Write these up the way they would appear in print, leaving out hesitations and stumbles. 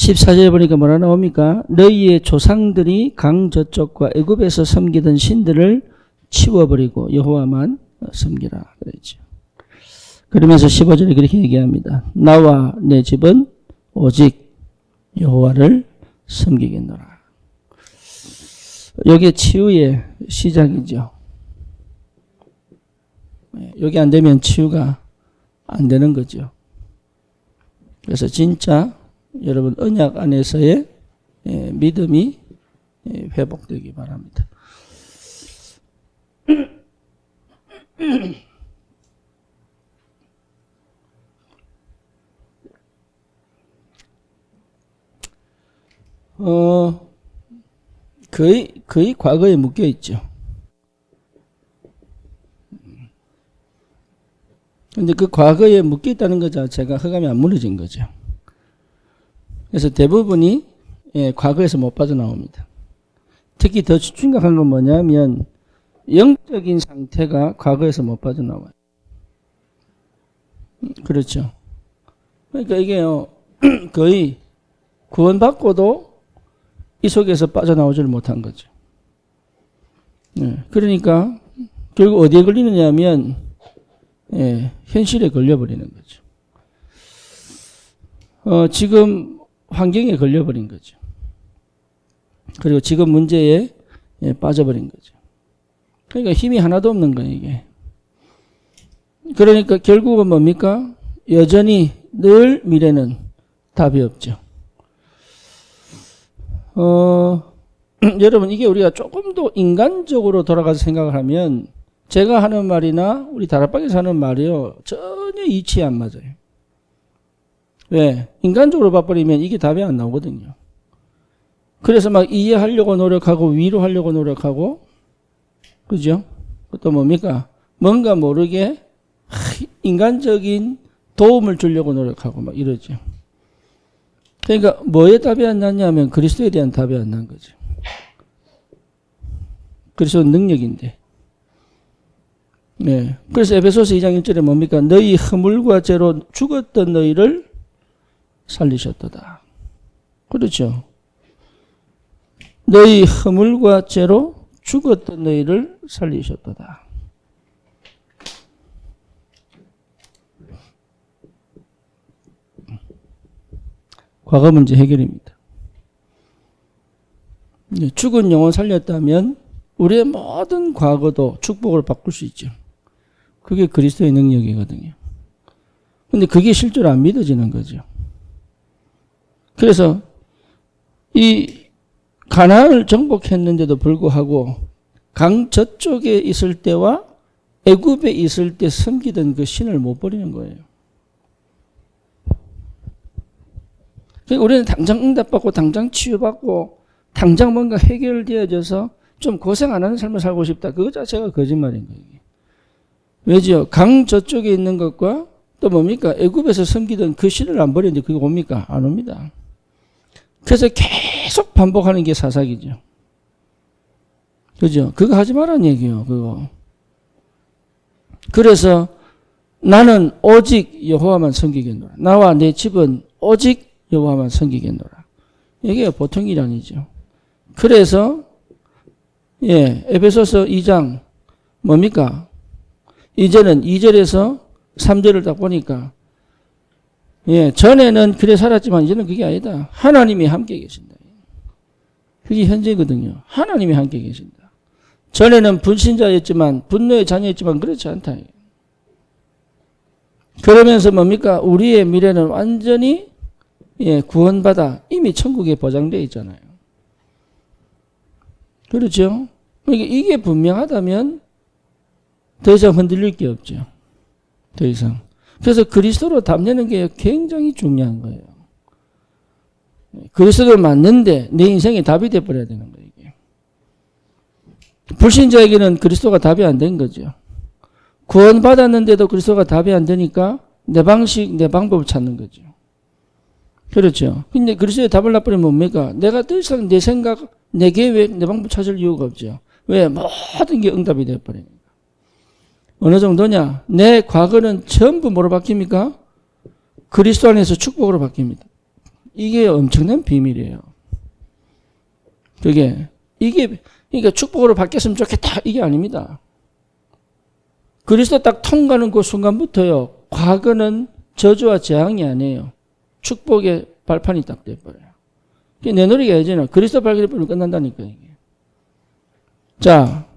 14절에 보니까 뭐라 나옵니까? 너희의 조상들이 강 저쪽과 애굽에서 섬기던 신들을 치워버리고 여호와만 섬기라 그랬죠. 그러면서 15절에 그렇게 얘기합니다. 나와 내 집은 오직 여호와를 섬기겠노라. 여기에 치유의 시작이죠. 여기 안 되면 치유가 안 되는 거죠. 그래서 진짜 여러분 언약 안에서의 믿음이 회복되기 바랍니다. 거의 과거에 묶여 있죠. 근데 그 과거에 묶여 있다는 것 자체가 흑암이 안 무너진 거죠. 그래서 대부분이 과거에서 못 빠져나옵니다. 특히 더 심각한 건 뭐냐면 영적인 상태가 과거에서 못 빠져나와요. 그렇죠. 그러니까 이게요, 거의 구원받고도 이 속에서 빠져나오지를 못한 거죠. 그러니까 결국 어디에 걸리느냐 하면 현실에 걸려버리는 거죠. 지금 환경에 걸려버린 거죠. 그리고 지금 문제에 빠져버린 거죠. 그러니까 힘이 하나도 없는 거예요, 이게. 그러니까 결국은 뭡니까? 여전히 늘 미래는 답이 없죠. 여러분, 이게 우리가 조금 더 인간적으로 돌아가서 생각을 하면 제가 하는 말이나 우리 다락방에서 하는 말이요, 전혀 이치에 안 맞아요. 왜? 인간적으로 봐버리면 이게 답이 안 나오거든요. 그래서 막 이해하려고 노력하고 위로하려고 노력하고, 그죠? 또 뭡니까? 뭔가 모르게 인간적인 도움을 주려고 노력하고 막 이러죠. 그러니까 뭐에 답이 안 났냐면 그리스도에 대한 답이 안 난 거죠. 그리스도는 능력인데. 네. 그래서 에베소서 2장 1절에 뭡니까? 너희 허물과 죄로 죽었던 너희를 살리셨도다. 그렇죠. 너희 허물과 죄로 죽었던 너희를 살리셨도다. 과거 문제 해결입니다. 죽은 영혼 살렸다면 우리의 모든 과거도 축복으로 바꿀 수 있죠. 그게 그리스도의 능력이거든요. 근데 그게 실제로 안 믿어지는 거죠. 그래서 이 가나안을 정복했는데도 불구하고 강 저쪽에 있을 때와 애굽에 있을 때 섬기던 그 신을 못 버리는 거예요. 그러니까 우리는 당장 응답받고 당장 치유받고 당장 뭔가 해결되어져서 좀 고생 안 하는 삶을 살고 싶다. 그거 자체가 거짓말인 거예요. 왜죠? 강 저쪽에 있는 것과 또 뭡니까? 애굽에서 섬기던 그 신을 안 버리는데 그게 옵니까? 안 옵니다. 그래서 계속 반복하는 게 사사기죠. 그죠? 그거 하지 말라는 얘기예요. 그거. 그래서 나는 오직 여호와만 섬기겠노라. 나와 내 집은 오직 여호와만 섬기겠노라. 이게 보통 일이 아니죠. 그래서 에베소서 2장 뭡니까? 이제는 2절에서 3절을 딱 보니까 전에는 그래 살았지만 이제는 그게 아니다. 하나님이 함께 계신다. 그게 현재거든요. 하나님이 함께 계신다. 전에는 불신자였지만 분노의 자녀였지만 그렇지 않다. 그러면서 뭡니까? 우리의 미래는 완전히 구원받아 이미 천국에 보장되어 있잖아요. 그렇죠? 그러니까 이게 분명하다면 더 이상 흔들릴 게 없죠. 더 이상. 그래서 그리스도로 답내는 게 굉장히 중요한 거예요. 그리스도를 맞는데 내 인생에 답이 돼버려야 되는 거예요. 이게. 불신자에게는 그리스도가 답이 안 된 거죠. 구원받았는데도 그리스도가 답이 안 되니까 내 방식, 내 방법을 찾는 거죠. 그렇죠. 근데 그리스도의 답을 놔버리면 뭡니까? 내가 더 이상 내 생각, 내 계획, 내 방법 찾을 이유가 없죠. 왜? 모든 게 응답이 되어버리니까. 어느 정도냐? 내 과거는 전부 뭐로 바뀝니까? 그리스도 안에서 축복으로 바뀝니다. 이게 엄청난 비밀이에요. 이게 그러니까 축복으로 바뀌었으면 좋겠다 이게 아닙니다. 그리스도 딱 통과하는 그 순간부터요. 과거는 저주와 재앙이 아니에요. 축복의 발판이 딱 돼버려요. 내 노리가 예전에 그리스도 발견해버리면 끝난다니까 이게. 자,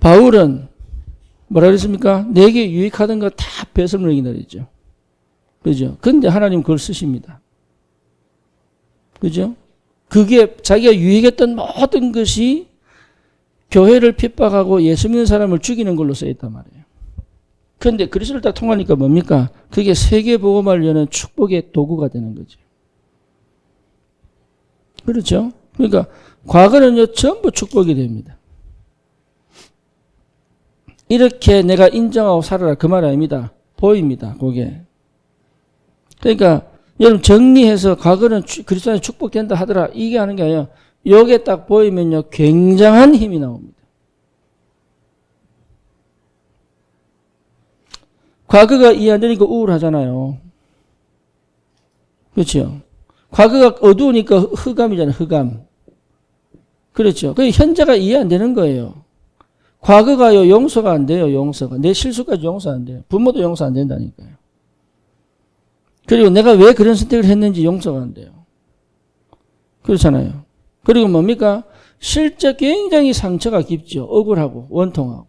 바울은 뭐라 그랬습니까? 내게 유익하던 거 다 배설물 얘기다 그랬죠. 그죠? 근데 하나님 그걸 쓰십니다. 그죠? 그게 자기가 유익했던 모든 것이 교회를 핍박하고 예수 믿는 사람을 죽이는 걸로 쓰였단 말이에요. 그런데 그리스도를 딱 통하니까 뭡니까? 그게 세계 복음화를 여는 축복의 도구가 되는 거죠. 그렇죠? 그러니까 과거는요 전부 축복이 됩니다. 이렇게 내가 인정하고 살아라 그 말 아닙니다. 보입니다. 그게. 그러니까 여러분 정리해서 과거는 그리스도 안에 축복된다 하더라 이게 하는 게 아니라 요게 딱 보이면요 굉장한 힘이 나옵니다. 과거가 이해 안 되니까 우울하잖아요. 그렇죠? 과거가 어두우니까 흑암이잖아요. 흑암. 그렇죠? 그 현재가 이해 안 되는 거예요. 과거가요 용서가 안 돼요. 용서가. 내 실수까지 용서 안 돼요. 부모도 용서 안 된다니까요. 그리고 내가 왜 그런 선택을 했는지 용서가 안 돼요. 그렇잖아요. 그리고 뭡니까? 실제 굉장히 상처가 깊죠. 억울하고 원통하고.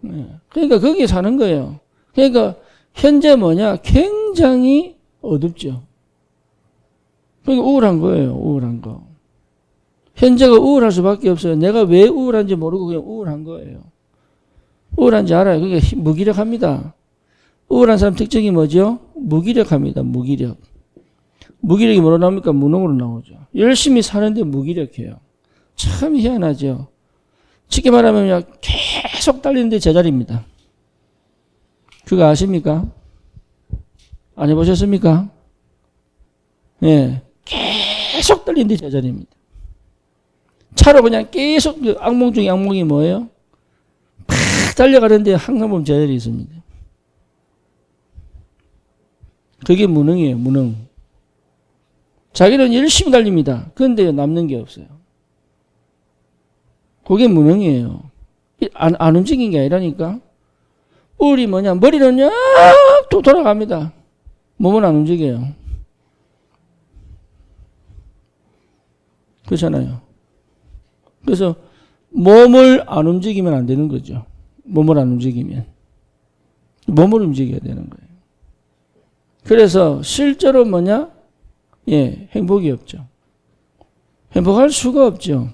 네. 그러니까 거기에 사는 거예요. 그러니까 현재 뭐냐? 굉장히 어둡죠. 그러니까 우울한 거예요. 우울한 거. 현재가 우울할 수밖에 없어요. 내가 왜 우울한지 모르고 그냥 우울한 거예요. 우울한지 알아요. 그러니까 무기력합니다. 우울한 사람 특징이 뭐죠? 무기력합니다. 무기력. 무기력이 뭐로 나옵니까? 무능으로 나오죠. 열심히 사는데 무기력해요. 참 희한하죠. 쉽게 말하면 계속 달리는데 제자리입니다. 그거 아십니까? 안 해보셨습니까? 예, 계속 달리는데 제자리입니다. 차로 그냥 계속 악몽 중에 악몽이 뭐예요? 팍 달려가는데 항상 보면 제자리에 있습니다. 그게 무능이에요. 무능. 자기는 열심히 달립니다. 그런데 남는 게 없어요. 그게 무능이에요. 안 움직인 게 아니라니까. 우울이 뭐냐? 머리는요 또 돌아갑니다. 몸은 안 움직여요. 그렇잖아요. 그래서 몸을 안 움직이면 안 되는 거죠. 몸을 안 움직이면. 몸을 움직여야 되는 거예요. 그래서 실제로 뭐냐? 예, 행복이 없죠. 행복할 수가 없죠.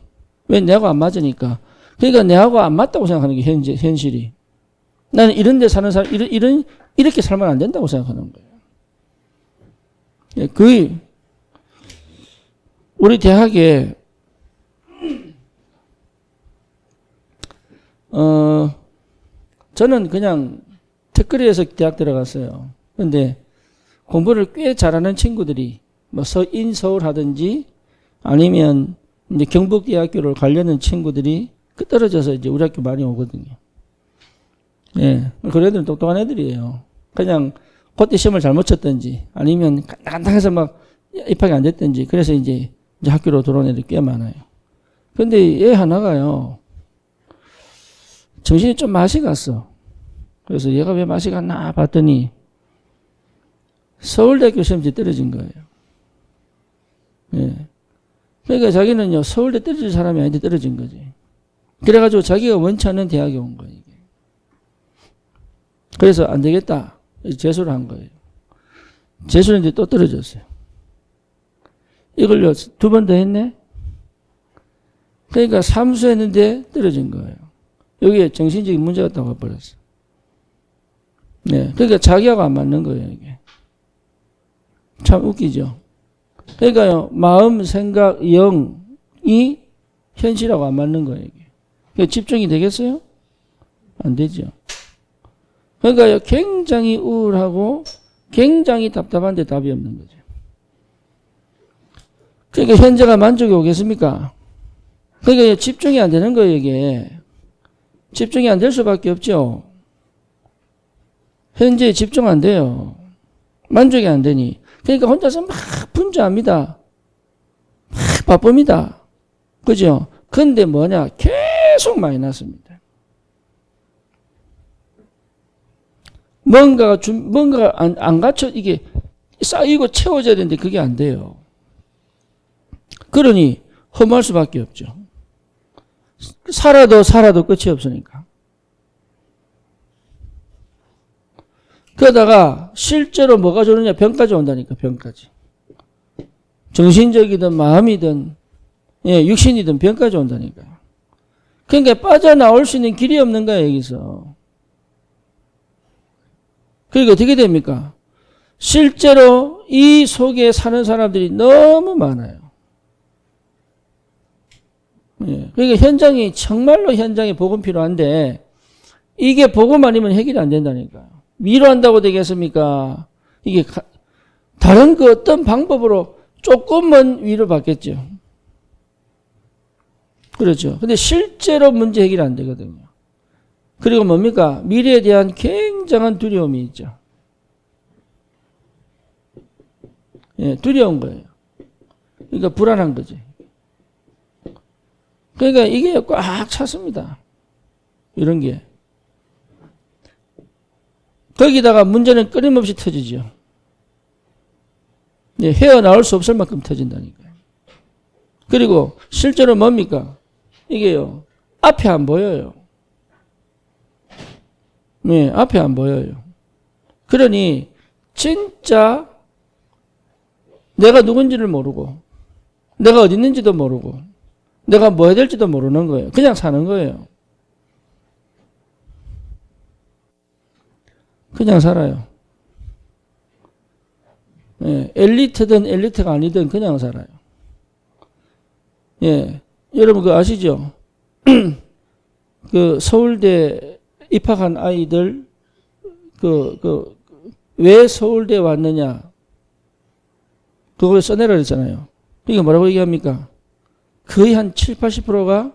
왜? 내하고 안 맞으니까. 그러니까 내하고 안 맞다고 생각하는 게 현실이. 나는 이런 데 사는 사람, 이렇게 살면 안 된다고 생각하는 거예요. 예, 우리 대학에, 저는 그냥 특거리에서 대학 들어갔어요. 근데 공부를 꽤 잘하는 친구들이 뭐 인서울 하든지 아니면 이제 경북대학교를 가려는 친구들이 떨어져서 이제 우리 학교 많이 오거든요. 예. 그런 애들은 똑똑한 애들이에요. 그냥 그때 시험을 잘못 쳤든지 아니면 간단해서 막 입학이 안 됐든지 그래서 이제 학교로 들어온 애들이 꽤 많아요. 근데 얘 하나가요. 정신이 좀 맛이 갔어. 그래서 얘가 왜 맛이 갔나 봤더니 서울대학교 시험지에 떨어진 거예요. 예. 그러니까 자기는요, 서울대 떨어질 사람이 아닌데 떨어진 거지. 그래가지고 자기가 원치 않는 대학에 온 거예요, 이게. 그래서 안 되겠다. 재수를 한 거예요. 재수를 했는데 또 떨어졌어요. 이걸요, 2번 더 했네? 그러니까 삼수했는데 떨어진 거예요. 여기에 정신적인 문제가 딱 와버렸어. 네. 그러니까 자기하고 안 맞는 거예요, 이게. 참 웃기죠. 그러니까요, 마음, 생각, 영이 현실하고 안 맞는 거예요, 이게. 그러니까 집중이 되겠어요? 안 되죠. 그러니까요, 굉장히 우울하고 굉장히 답답한데 답이 없는 거죠. 그러니까 현재가 만족이 오겠습니까? 그러니까 집중이 안 되는 거예요, 이게. 집중이 안 될 수밖에 없죠. 현재에 집중 안 돼요. 만족이 안 되니. 그러니까 혼자서 막 분주합니다. 막 바쁩니다. 그죠? 근데 뭐냐? 계속 마이너스입니다. 뭔가가 안 갖춰, 이게 쌓이고 채워져야 되는데 그게 안 돼요. 그러니 허무할 수밖에 없죠. 살아도 끝이 없으니까. 그러다가 실제로 뭐가 좋느냐? 병까지 온다니까, 병까지. 정신적이든 마음이든 육신이든 병까지 온다니까요. 그러니까 빠져나올 수 있는 길이 없는 거야, 여기서. 그러니까 어떻게 됩니까? 실제로 이 속에 사는 사람들이 너무 많아요. 그러니까 정말로 현장에 복음 필요한데, 이게 복음 아니면 해결이 안 된다니까요. 위로한다고 되겠습니까? 이게 다른 그 어떤 방법으로 조금은 위로받겠죠. 그렇죠. 근데 실제로 문제 해결이 안 되거든요. 그리고 뭡니까? 미래에 대한 굉장한 두려움이 있죠. 두려운 거예요. 그러니까 불안한 거지. 그러니까 이게 꽉 찼습니다. 이런 게. 거기다가 문제는 끊임없이 터지죠. 헤어나올 수 없을 만큼 터진다니까요. 그리고 실제로 뭡니까? 이게요. 앞에 안 보여요. 앞에 안 보여요. 그러니 진짜 내가 누군지를 모르고 내가 어디 있는지도 모르고 내가 뭐 해야 될지도 모르는 거예요. 그냥 사는 거예요. 그냥 살아요. 엘리트든 엘리트가 아니든 그냥 살아요. 여러분 그거 아시죠? 그 서울대 입학한 아이들 왜 서울대 왔느냐? 그걸 써내라 그랬잖아요. 이게 뭐라고 얘기합니까? 거의 한 7, 80%가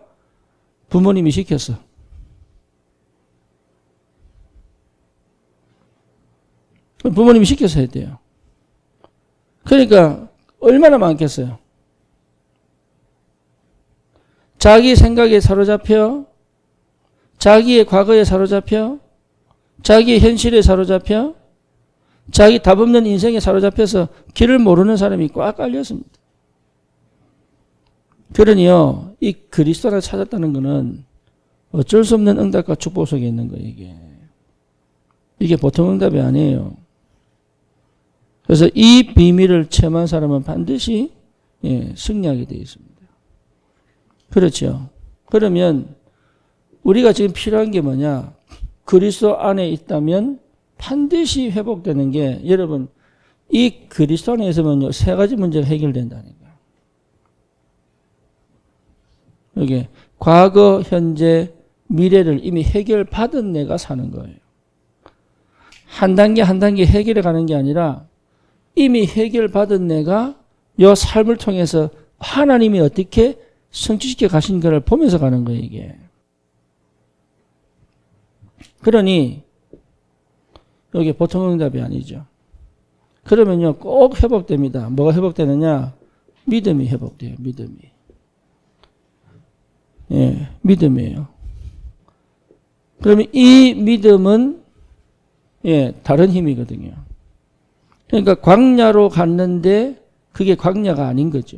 부모님이 시켰어. 부모님이 시켜서 해야 돼요. 그러니까 얼마나 많겠어요. 자기 생각에 사로잡혀, 자기의 과거에 사로잡혀, 자기의 현실에 사로잡혀, 자기 답 없는 인생에 사로잡혀서 길을 모르는 사람이 꽉 깔렸습니다. 그러니요, 이 그리스도를 찾았다는 것은 어쩔 수 없는 응답과 축복 속에 있는 거예요, 이게. 이게 보통 응답이 아니에요. 그래서 이 비밀을 체험한 사람은 반드시 승리하게 되어 있습니다. 그렇죠. 그러면 우리가 지금 필요한 게 뭐냐? 그리스도 안에 있다면 반드시 회복되는 게 여러분 이 그리스도 안에 있으면요 3가지 문제가 해결된다니까요. 여기 과거, 현재, 미래를 이미 해결받은 내가 사는 거예요. 한 단계 한 단계 해결해 가는 게 아니라 이미 해결받은 내가 이 삶을 통해서 하나님이 어떻게 성취시켜 가신 것을 보면서 가는 거예요, 이게. 그러니 여기 보통 응답이 아니죠. 그러면요 꼭 회복됩니다. 뭐가 회복되느냐? 믿음이 회복돼요. 믿음이. 믿음이에요. 그러면 이 믿음은 다른 힘이거든요. 그러니까 광야로 갔는데 그게 광야가 아닌 거죠.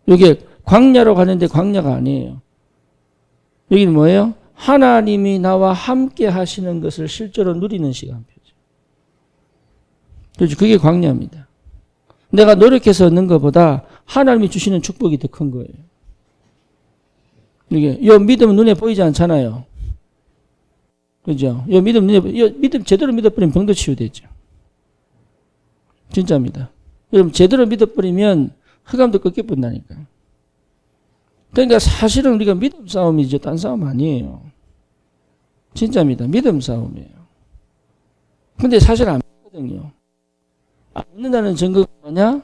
이게 광야로 가는데 광야가 아니에요. 여기는 뭐예요? 하나님이 나와 함께 하시는 것을 실제로 누리는 시간표죠. 그렇죠. 그게 광야입니다. 내가 노력해서 얻는 것보다 하나님이 주시는 축복이 더 큰 거예요. 이게 이 믿음은 눈에 보이지 않잖아요. 그죠? 이 믿음 제대로 믿어버리면 병도 치유되죠. 진짜입니다. 여러분 제대로 믿어버리면 흑암도 꺾여본다니까. 그러니까 사실은 우리가 믿음 싸움이죠. 딴 싸움 아니에요. 진짜입니다. 믿음 싸움이에요. 근데 사실 안 믿거든요. 안 믿는다는 증거가 뭐냐?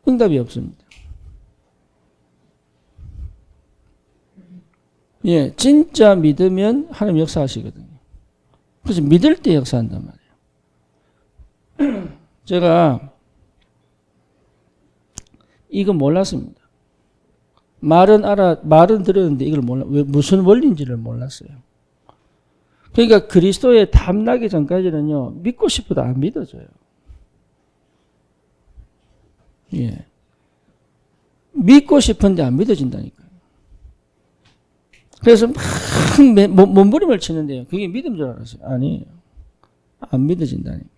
응답이 없습니다. 진짜 믿으면 하나님 역사하시거든요. 그래서 믿을 때 역사한단 말이에요. 제가 이거 몰랐습니다. 말은 들었는데 이걸 왜 무슨 원리인지를 몰랐어요. 그러니까 그리스도에 탐나기 전까지는요, 믿고 싶어도 안 믿어져요. 예. 믿고 싶은데 안 믿어진다니까요. 그래서 막 몸부림을 치는데요. 그게 믿음 줄 알았어요. 아니에요. 안 믿어진다니까요.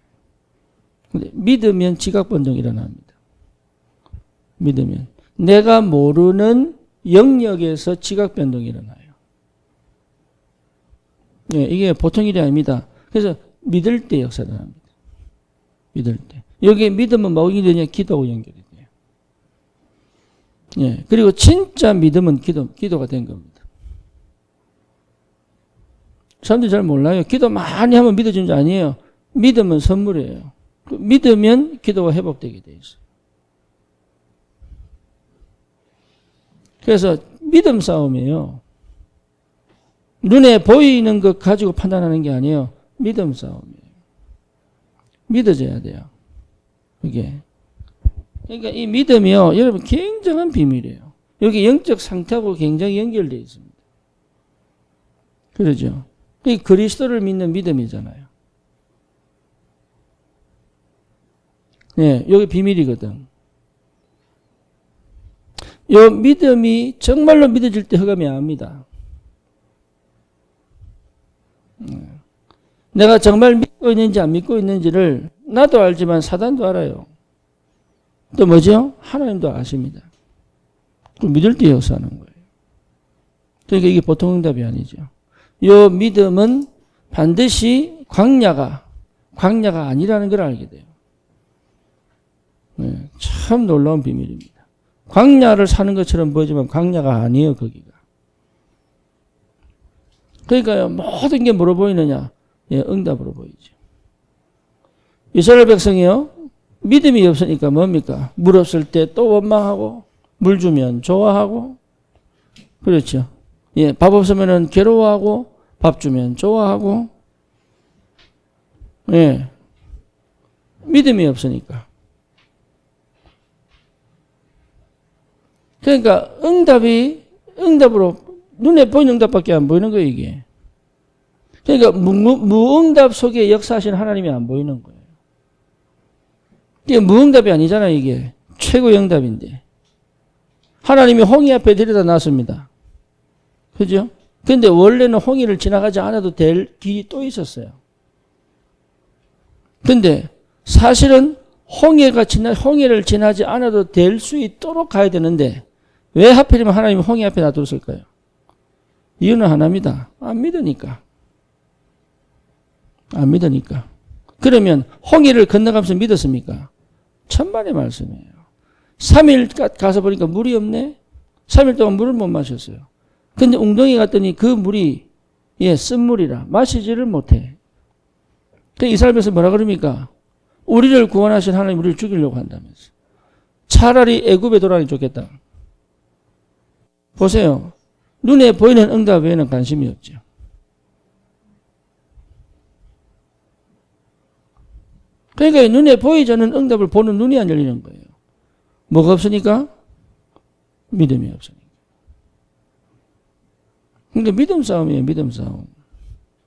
근데 믿으면 지각 변동이 일어납니다. 믿으면. 내가 모르는 영역에서 지각 변동이 일어나요. 예, 이게 보통 일이 아닙니다. 그래서 믿을 때 역사가 일어납니다. 믿을 때. 여기에 믿음은 뭐가 되냐? 기도하고 연결이 돼요. 예, 그리고 진짜 믿음은 기도가 된 겁니다. 사람들이 잘 몰라요. 기도 많이 하면 믿어지는 줄 아니에요. 믿음은 선물이에요. 믿으면 기도가 회복되게 돼 있어요. 그래서 믿음 싸움이에요. 눈에 보이는 것 가지고 판단하는 게 아니에요. 믿음 싸움이에요. 믿어져야 돼요. 이게. 그러니까 이 믿음이요, 여러분 굉장한 비밀이에요. 여기 영적 상태하고 굉장히 연결되어 있습니다. 그러죠? 이 그리스도를 믿는 믿음이잖아요. 네, 여기 비밀이거든. 이 믿음이 정말로 믿어질 때 흑암이 압니다. 내가 정말 믿고 있는지 안 믿고 있는지를 나도 알지만 사단도 알아요. 또 뭐죠? 하나님도 아십니다. 믿을 때 역사하는 거예요. 그러니까 이게 보통 응답이 아니죠. 이 믿음은 반드시 광야가 아니라는 걸 알게 돼요. 네, 참 놀라운 비밀입니다. 광야를 사는 것처럼 보이지만 광야가 아니에요, 거기가. 그러니까요, 모든 게 뭐로 보이느냐? 예, 응답으로 보이죠. 이스라엘 백성이요, 믿음이 없으니까 뭡니까? 물 없을 때 또 원망하고, 물 주면 좋아하고, 그렇죠. 예, 밥 없으면 괴로워하고, 밥 주면 좋아하고, 예, 믿음이 없으니까. 그러니까 응답으로 눈에 보이는 응답밖에 안 보이는 거예요, 이게. 그러니까 무응답 속에 역사하시는 하나님이 안 보이는 거예요. 이게 무응답이 아니잖아요, 이게. 최고의 응답인데. 하나님이 홍해 앞에 데려다 놨습니다. 그죠? 근데 원래는 홍해를 지나가지 않아도 될 길이 또 있었어요. 근데 사실은 홍해를 지나지 않아도 될 수 있도록 가야 되는데 왜 하필이면 하나님이 홍해 앞에 놔뒀을까요? 이유는 하나입니다. 안 믿으니까. 그러면 홍해를 건너가면서 믿었습니까? 천만의 말씀이에요. 3일 가서 보니까 물이 없네? 3일 동안 물을 못 마셨어요. 근데 웅덩이 갔더니 그 물이 쓴물이라 마시지를 못해. 그 이스라엘에서 뭐라 그럽니까? 우리를 구원하신 하나님 우리를 죽이려고 한다면서. 차라리 애굽에 돌아가니 좋겠다. 보세요. 눈에 보이는 응답 외에는 관심이 없죠. 그러니까 눈에 보이지 않는 응답을 보는 눈이 안 열리는 거예요. 뭐가 없으니까? 믿음이 없으니까. 그러니까 믿음 싸움이에요. 믿음 싸움.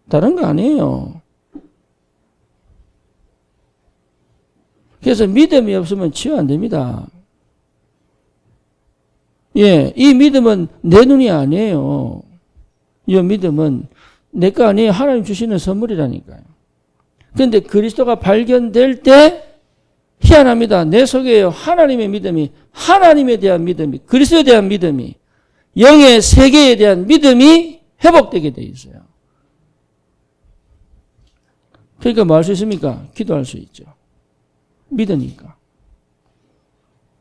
다른 거 아니에요. 그래서 믿음이 없으면 치유 안 됩니다. 예, 이 믿음은 내 눈이 아니에요. 이 믿음은 내 거 아니에요. 하나님 주시는 선물이라니까요. 그런데 그리스도가 발견될 때 희한합니다. 내 속에요. 하나님의 믿음이, 하나님에 대한 믿음이, 그리스도에 대한 믿음이, 영의 세계에 대한 믿음이 회복되게 돼 있어요. 그러니까 뭐 할 수 있습니까? 기도할 수 있죠. 믿으니까.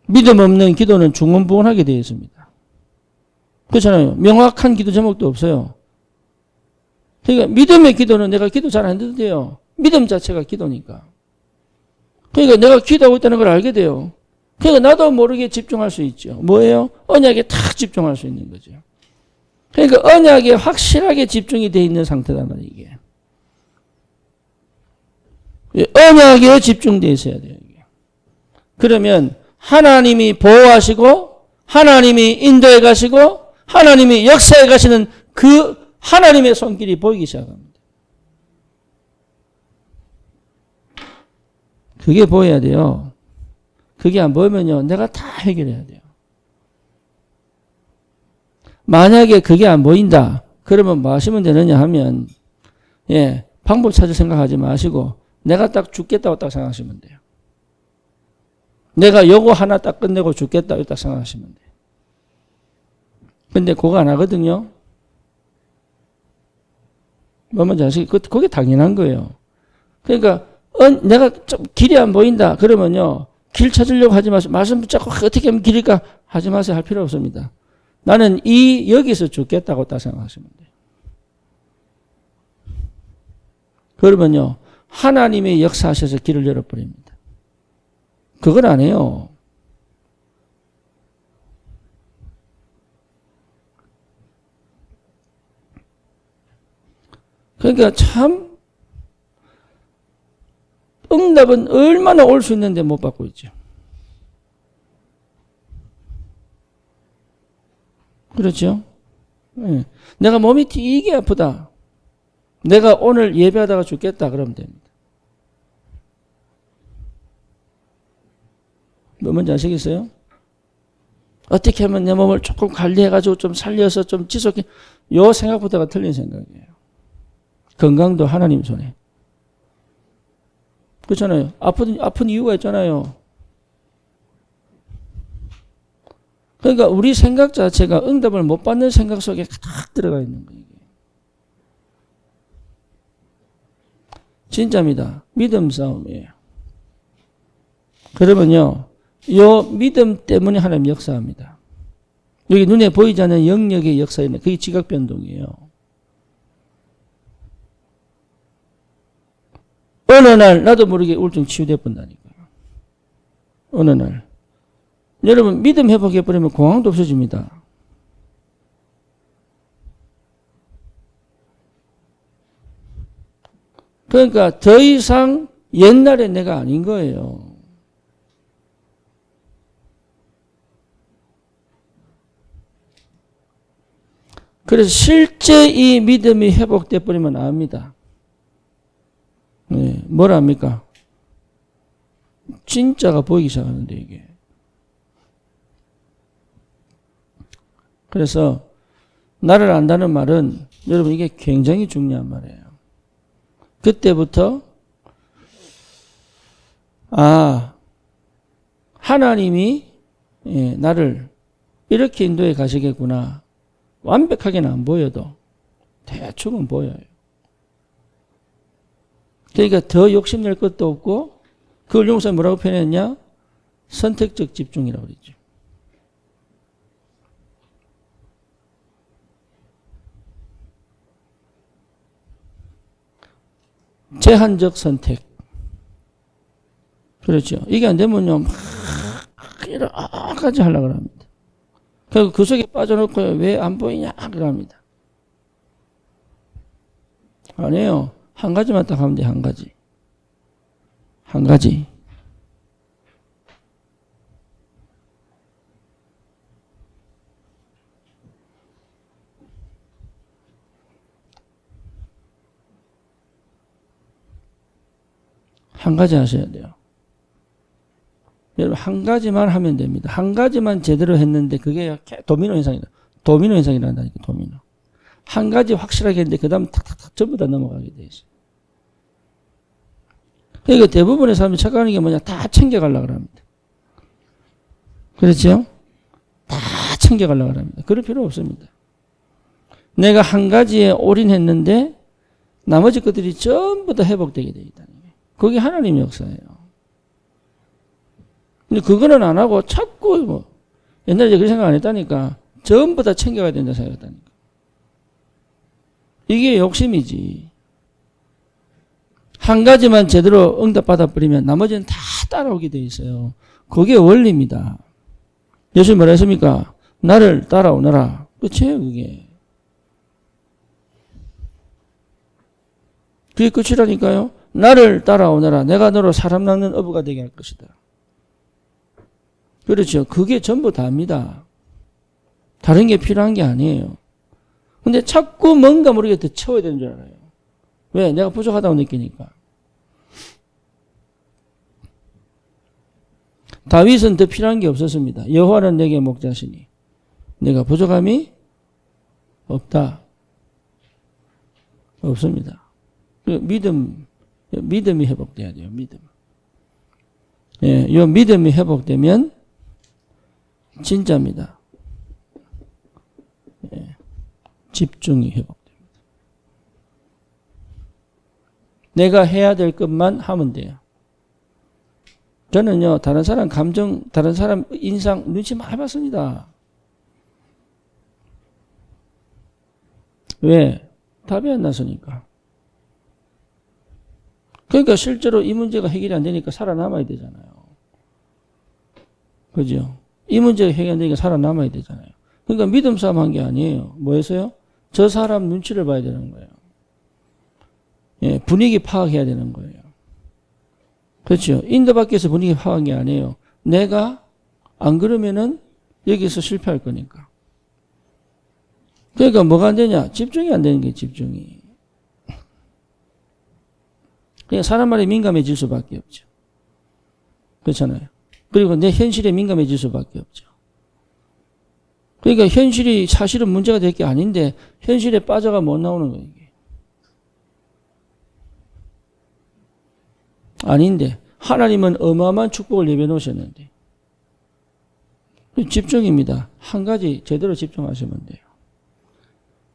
믿음 없는 기도는 중언부언하게 되어 있습니다. 그렇잖아요. 명확한 기도 제목도 없어요. 그러니까 믿음의 기도는 내가 기도 잘 안 해도 돼요. 믿음 자체가 기도니까. 그러니까 내가 기도하고 있다는 걸 알게 돼요. 그러니까 나도 모르게 집중할 수 있죠. 뭐예요? 언약에 탁 집중할 수 있는 거죠. 그러니까 언약에 확실하게 집중이 되어 있는 상태란 말이에요, 이게. 언약에 집중되어 있어야 돼요, 이게. 그러면 하나님이 보호하시고 하나님이 인도해 가시고 하나님이 역사해 가시는 그 하나님의 손길이 보이기 시작합니다. 그게 보여야 돼요. 그게 안 보이면요, 내가 다 해결해야 돼요. 만약에 그게 안 보인다, 그러면 뭐 하시면 되느냐 하면, 예, 방법 찾을 생각하지 마시고, 내가 딱 죽겠다고 딱 생각하시면 돼요. 내가 요거 하나 딱 끝내고 죽겠다고 딱 생각하시면 돼요. 근데 그거 안 하거든요. 뭐 뭔지 아시겠어요? 그게 당연한 거예요. 그러니까, 내가 좀 길이 안 보인다, 그러면요, 길 찾으려고 하지 마세요. 말씀 붙잡고 어떻게 하면 길일까 하지 마세요. 할 필요 없습니다. 나는 여기서 죽겠다고 딱 생각하시면 돼요. 그러면요, 하나님의 역사하셔서 길을 열어버립니다. 그걸 안 해요. 그러니까 참 응답은 얼마나 올 수 있는데 못 받고 있죠. 그렇죠? 네. 내가 몸이 되게 아프다. 내가 오늘 예배하다가 죽겠다. 그러면 됩니다. 뭐 뭔지 아시겠어요? 어떻게 하면 내 몸을 조금 관리해가지고 좀 살려서 좀 지속해. 요 생각보다가 틀린 생각이에요. 건강도 하나님 손에. 그렇잖아요. 아픈 이유가 있잖아요. 그러니까 우리 생각 자체가 응답을 못 받는 생각 속에 딱 들어가 있는 거예요. 진짜입니다. 믿음 싸움이에요. 그러면요, 요 믿음 때문에 하나님 역사합니다. 여기 눈에 보이지 않는 영역의 역사에는 그게 지각 변동이에요. 어느 날 나도 모르게 우울증 치유돼 본다니까요. 어느 날. 여러분 믿음 회복해버리면 공황도 없어집니다. 그러니까 더 이상 옛날의 내가 아닌 거예요. 그래서 실제 이 믿음이 회복돼 버리면 압니다. 네, 뭘 압니까? 진짜가 보이기 시작하는데 이게. 그래서 나를 안다는 말은 여러분 이게 굉장히 중요한 말이에요. 그때부터 하나님이 나를 이렇게 인도해 가시겠구나. 완벽하게는 안 보여도 대충은 보여요. 그러니까 더 욕심낼 것도 없고 그걸 용서 뭐라고 표현했냐? 선택적 집중이라고 그랬죠. 제한적 선택. 그렇죠. 이게 안 되면요, 막, 이렇게까지 하려고 합니다. 그리고 그 속에 빠져놓고 왜 안 보이냐, 그럽니다. 아니에요. 한 가지만 딱 하면 돼, 한 가지. 한 가지. 한 가지 하셔야 돼요. 여러분, 한 가지만 하면 됩니다. 한 가지만 제대로 했는데 그게 도미노 현상이다. 도미노 현상이란다니까, 도미노. 한 가지 확실하게 했는데 그 다음 탁탁탁 전부 다 넘어가게 돼 있어요. 그러니까 대부분의 사람이 착각하는 게 뭐냐? 다 챙겨가려고 합니다. 그렇죠? 다 챙겨가려고 합니다. 그럴 필요 없습니다. 내가 한 가지에 올인했는데 나머지 것들이 전부 다 회복되게 돼 있다는 거예요. 그게 하나님의 역사예요. 근데 그거는 안 하고 자꾸 뭐 옛날에 그렇게 생각 안 했다니까 전부 다 챙겨가야 된다 생각했다니까. 이게 욕심이지. 한 가지만 제대로 응답받아 버리면 나머지는 다 따라오게 돼 있어요. 그게 원리입니다. 예수님 뭐라 했습니까? 나를 따라오너라. 끝이에요, 그게. 그게 끝이라니까요. 나를 따라오너라. 내가 너로 사람 낳는 어부가 되게 할 것이다. 그렇죠. 그게 전부 다입니다. 다른 게 필요한 게 아니에요. 근데 자꾸 뭔가 모르게 더 채워야 되는 줄 알아요. 왜? 내가 부족하다고 느끼니까. 다윗은 더 필요한 게 없었습니다. 여호와는 내게 목자시니 내가 부족함이 없다. 없습니다. 믿음이 회복돼야 돼요. 믿음. 예, 이 믿음이 회복되면 진짜입니다. 예, 집중이 회복됩니다. 내가 해야 될 것만 하면 돼요. 저는요, 다른 사람 감정, 다른 사람 인상, 눈치 많이 봤습니다. 왜? 답이 안 나서니까. 그러니까 실제로 이 문제가 해결이 안 되니까 살아남아야 되잖아요. 그죠? 이 문제가 해결이 안 되니까 살아남아야 되잖아요. 그러니까 믿음 싸움 한 게 아니에요. 뭐였어요? 저 사람 눈치를 봐야 되는 거예요. 예, 분위기 파악해야 되는 거예요. 그렇죠. 인도받기 위해서 분위기 파악한 게 아니에요. 내가 안 그러면은 여기서 실패할 거니까. 그러니까 뭐가 안 되냐? 집중이 안 되는 게 집중이. 그냥 사람 말에 민감해질 수밖에 없죠. 그렇잖아요. 그리고 내 현실에 민감해질 수밖에 없죠. 그러니까 현실이 사실은 문제가 될 게 아닌데 현실에 빠져가 못 나오는 거예요. 이게. 아닌데 하나님은 어마어마한 축복을 예배해 놓으셨는데 집중입니다. 한 가지 제대로 집중하시면 돼요.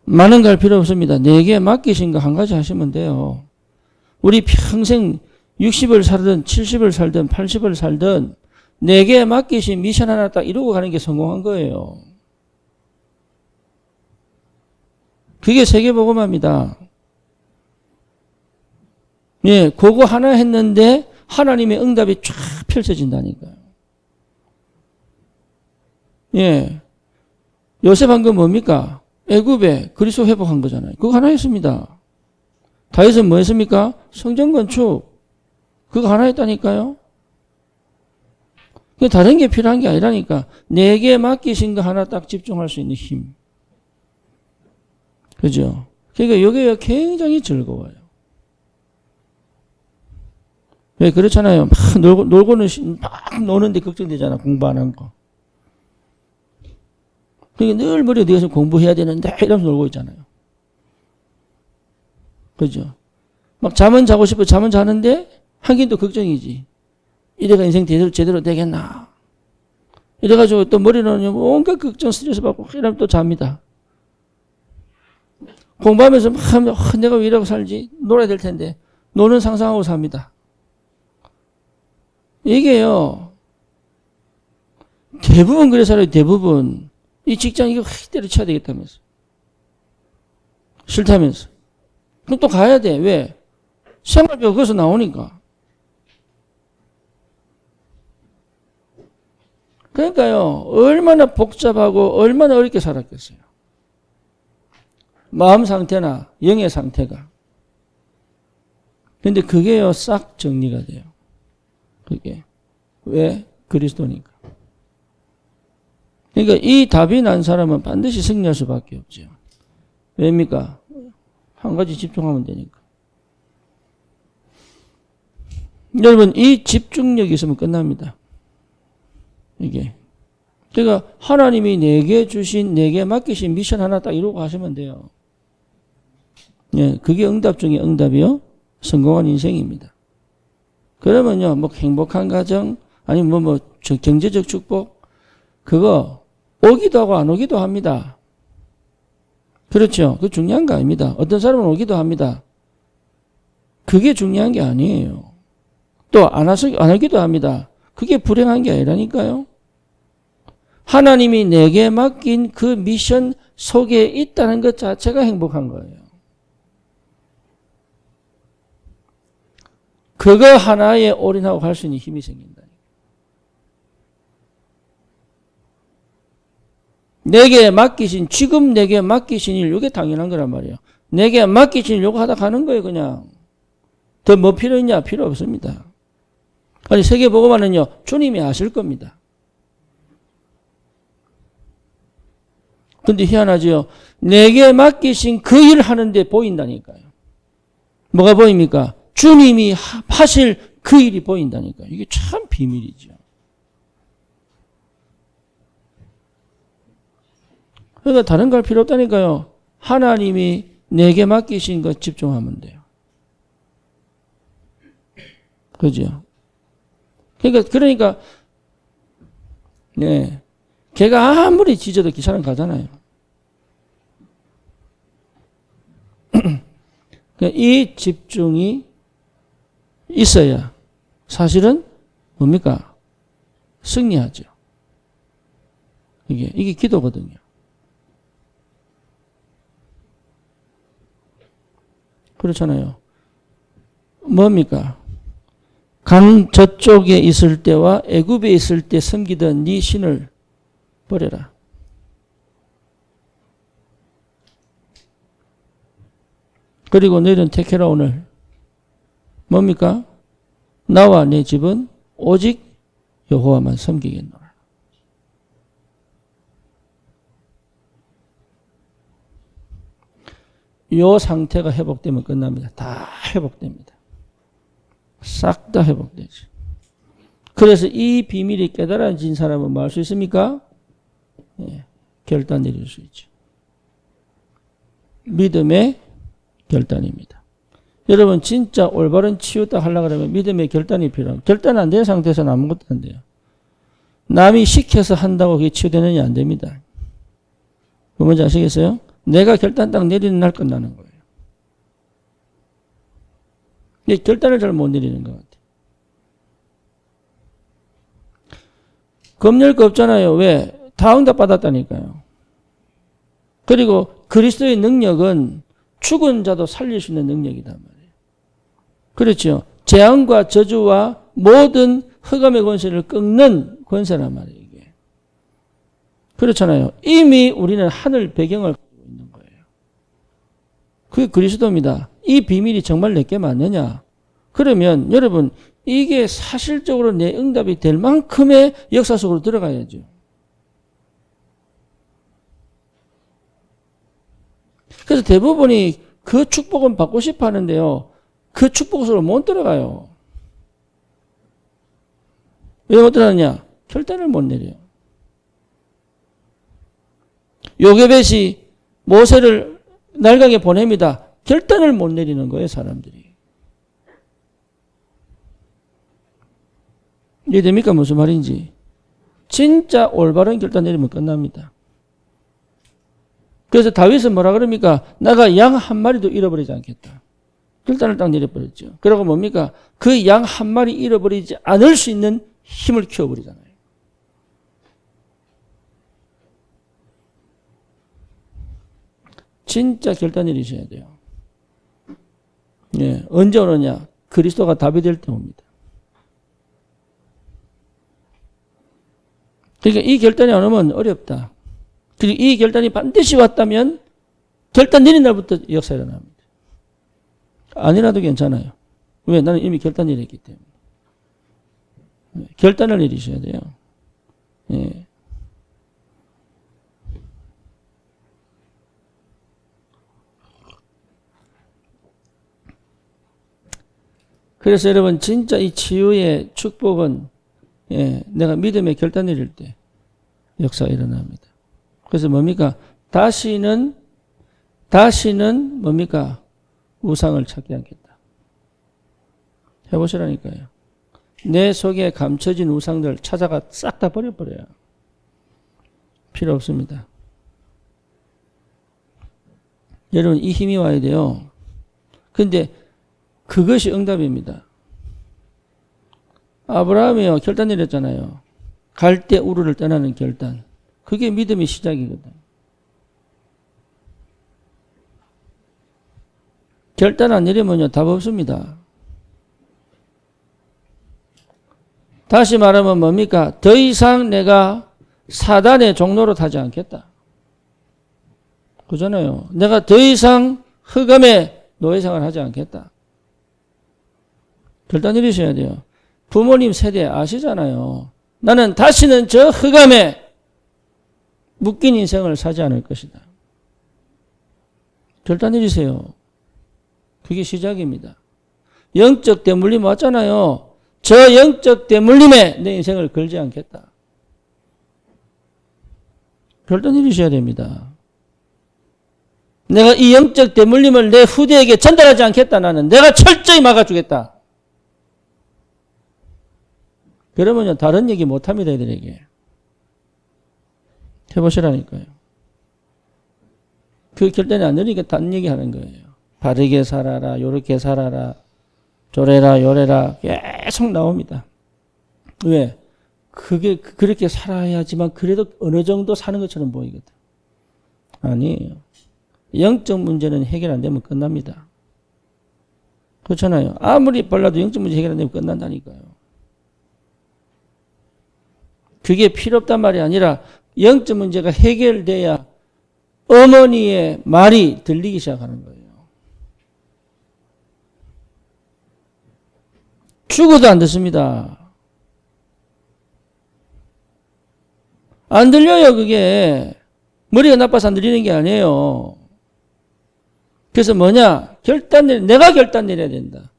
많은 갈 필요 없습니다. 내게 맡기신 거 한 가지 하시면 돼요. 우리 평생 60을 살든 70을 살든 80을 살든 내게 맡기신 미션 하나 딱 이루고 가는 게 성공한 거예요. 그게 세계복음화입니다. 예, 그거 하나 했는데 하나님의 응답이 쫙 펼쳐진다니까요. 예, 요셉 한 건 뭡니까? 애굽에 그리스도 회복한 거잖아요. 그거 하나 했습니다. 다윗은 뭐 했습니까? 성전 건축. 그거 하나 했다니까요. 다른 게 필요한 게 아니라니까. 내게 맡기신 거 하나 딱 집중할 수 있는 힘. 그죠? 그러니까 이게 굉장히 즐거워요. 왜 그렇잖아요. 막 놀고는 막 노는데 걱정되잖아. 공부 안 한 거. 그러니까 늘 머리에 내서 공부해야 되는데 이러면서 놀고 있잖아요. 그죠? 막 잠은 자고 싶어 잠은 자는데 하긴 또 걱정이지. 이래가 인생 제대로 되겠나. 이래가지고 또 머리는 온갖 걱정 스트레스 받고 이러면 또 잡니다. 공부하면서 막 내가 왜 이러고 살지? 놀아야 될 텐데 노는 상상하고 삽니다. 이게요. 대부분 그래 살아요. 대부분. 이 직장 이거 때려쳐야 되겠다면서. 싫다면서. 그럼 또 가야 돼. 왜? 생활비가 거기서 나오니까. 그러니까요. 얼마나 복잡하고 얼마나 어렵게 살았겠어요. 마음 상태나 영의 상태가. 근데 그게요. 싹 정리가 돼요. 그게. 왜? 그리스도니까. 그러니까 이 답이 난 사람은 반드시 승리할 수밖에 없죠. 왜입니까? 한 가지 집중하면 되니까. 여러분, 이 집중력이 있으면 끝납니다. 이게. 그러니까 하나님이 내게 주신, 내게 맡기신 미션 하나 딱 이루고 가시면 돼요. 예, 그게 응답 중에 응답이요. 성공한 인생입니다. 그러면요, 뭐 행복한 가정, 아니면 뭐 경제적 축복, 그거 오기도 하고 안 오기도 합니다. 그렇죠. 그거 중요한 거 아닙니다. 어떤 사람은 오기도 합니다. 그게 중요한 게 아니에요. 또 안 오기도 합니다. 그게 불행한 게 아니라니까요. 하나님이 내게 맡긴 그 미션 속에 있다는 것 자체가 행복한 거예요. 그거 하나에 올인하고 갈 수 있는 힘이 생긴다. 내게 맡기신, 지금 내게 맡기신 일, 이게 당연한 거란 말이에요. 내게 맡기신 일, 요거 하다 가는 거예요, 그냥. 더 뭐 필요 있냐? 필요 없습니다. 아니, 세계복음화는요, 주님이 아실 겁니다. 근데 희한하죠. 내게 맡기신 그 일 하는데 보인다니까요. 뭐가 보입니까? 주님이 하실 그 일이 보인다니까요. 이게 참 비밀이죠. 그러니까 다른 거 할 필요 없다니까요. 하나님이 내게 맡기신 것 집중하면 돼요. 그죠? 그러니까, 네. 걔가 아무리 짖어도 기사는 가잖아요. 이 집중이 있어야 사실은 뭡니까? 승리하죠. 이게 기도거든요. 그렇잖아요. 뭡니까? 강 저쪽에 있을 때와 애굽에 있을 때 섬기던 네 신을 버려라. 그리고 너희는 택해라 오늘. 뭡니까? 나와 내 집은 오직 여호와만 섬기겠노라. 이 상태가 회복되면 끝납니다. 다 회복됩니다. 싹 다 회복되죠. 그래서 이 비밀이 깨달아진 사람은 뭐 할 수 있습니까? 예, 결단 내릴 수 있죠. 믿음의 결단입니다. 여러분 진짜 올바른 치유 딱 하려고 하면 믿음의 결단이 필요합니다. 결단 안 된 상태에서는 아무것도 안 돼요. 남이 시켜서 한다고 그게 치유되느냐 안 됩니다. 그 뭔지 아시겠어요? 내가 결단 딱 내리는 날 끝나는 거예요. 결단을 잘 못 내리는 것 같아요. 겁낼 거 없잖아요. 왜? 다 응답 받았다니까요. 그리고 그리스도의 능력은 죽은 자도 살릴 수 있는 능력이단 말이에요. 그렇죠. 재앙과 저주와 모든 흑암의 권세를 꺾는 권세란 말이에요. 이게. 그렇잖아요. 이미 우리는 하늘 배경을 가지고 있는 거예요. 그게 그리스도입니다. 이 비밀이 정말 내게 맞느냐? 그러면 여러분 이게 사실적으로 내 응답이 될 만큼의 역사 속으로 들어가야죠. 그래서 대부분이 그 축복은 받고 싶어 하는데요. 그 축복 속으로 못 들어가요. 왜 못 들어가느냐? 결단을 못 내려요. 요게벳이 모세를 날강에 보냅니다. 결단을 못 내리는 거예요, 사람들이. 이해됩니까? 무슨 말인지. 진짜 올바른 결단 내리면 끝납니다. 그래서 다윗은 뭐라 그럽니까? 내가 양 한 마리도 잃어버리지 않겠다. 결단을 딱 내려버렸죠. 그러고 뭡니까? 그 양 한 마리 잃어버리지 않을 수 있는 힘을 키워버리잖아요. 진짜 결단 내리셔야 돼요. 예, 언제 오느냐? 그리스도가 답이 될 때 옵니다. 그러니까 이 결단이 안 오면 어렵다. 그리고 이 결단이 반드시 왔다면 결단 내린 날부터 역사 일어납니다. 아니라도 괜찮아요. 왜? 나는 이미 결단 내렸기 때문에. 결단을 내리셔야 돼요. 예. 그래서 여러분 진짜 이 치유의 축복은 예, 내가 믿음의 결단 내릴 때 역사가 일어납니다. 그래서 뭡니까? 다시는 뭡니까? 우상을 찾지 않겠다. 해보시라니까요. 내 속에 감춰진 우상들 찾아가 싹 다 버려버려요. 필요 없습니다. 여러분 이 힘이 와야 돼요. 근데 그것이 응답입니다. 아브라함이요 결단 내렸잖아요. 갈대 우르를 떠나는 결단. 그게 믿음의 시작이거든. 결단 안 내리면요 답 없습니다. 다시 말하면 뭡니까? 더 이상 내가 사단의 종로로 타지 않겠다. 그잖아요. 내가 더 이상 흑암의 노예생활을 하지 않겠다. 결단 내리셔야 돼요. 부모님 세대 아시잖아요. 나는 다시는 저 흑암에 묶인 인생을 사지 않을 것이다. 결단 내리세요. 그게 시작입니다. 영적 대물림 왔잖아요. 저 영적 대물림에 내 인생을 걸지 않겠다. 결단 내리셔야 됩니다. 내가 이 영적 대물림을 내 후대에게 전달하지 않겠다. 나는 내가 철저히 막아주겠다. 그러면요 다른 얘기 못합니다. 애들에게. 해보시라니까요. 그 결단이 안 되니까 다른 얘기 하는 거예요. 바르게 살아라. 요렇게 살아라. 저래라 요래라 계속 나옵니다. 왜? 그게 그렇게 살아야지만 그래도 어느 정도 사는 것처럼 보이거든. 아니에요. 영적 문제는 해결 안 되면 끝납니다. 그렇잖아요. 아무리 빨라도 영적 문제 해결 안 되면 끝난다니까요. 그게 필요 없단 말이 아니라 영적 문제가 해결돼야 어머니의 말이 들리기 시작하는 거예요. 죽어도 안 듣습니다. 안 들려요, 그게. 머리가 나빠서 안 들리는 게 아니에요. 그래서 뭐냐? 내가 결단 내려야 된다.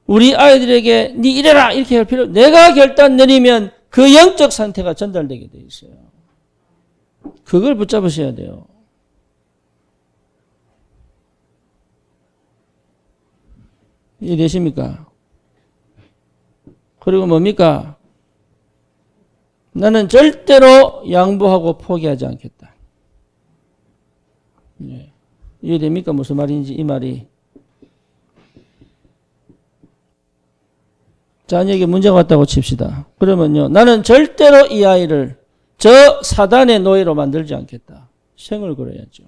우리 아이들에게 니 이래라 이렇게 할 필요 내가 결단 내리면 그 영적 상태가 전달되게 돼 있어요. 그걸 붙잡으셔야 돼요. 이해되십니까? 그리고 뭡니까? 나는 절대로 양보하고 포기하지 않겠다. 네. 이해됩니까? 무슨 말인지 이 말이. 자녀에게 문제가 왔다고 칩시다. 그러면요. 나는 절대로 이 아이를 저 사단의 노예로 만들지 않겠다. 생을 걸어야죠.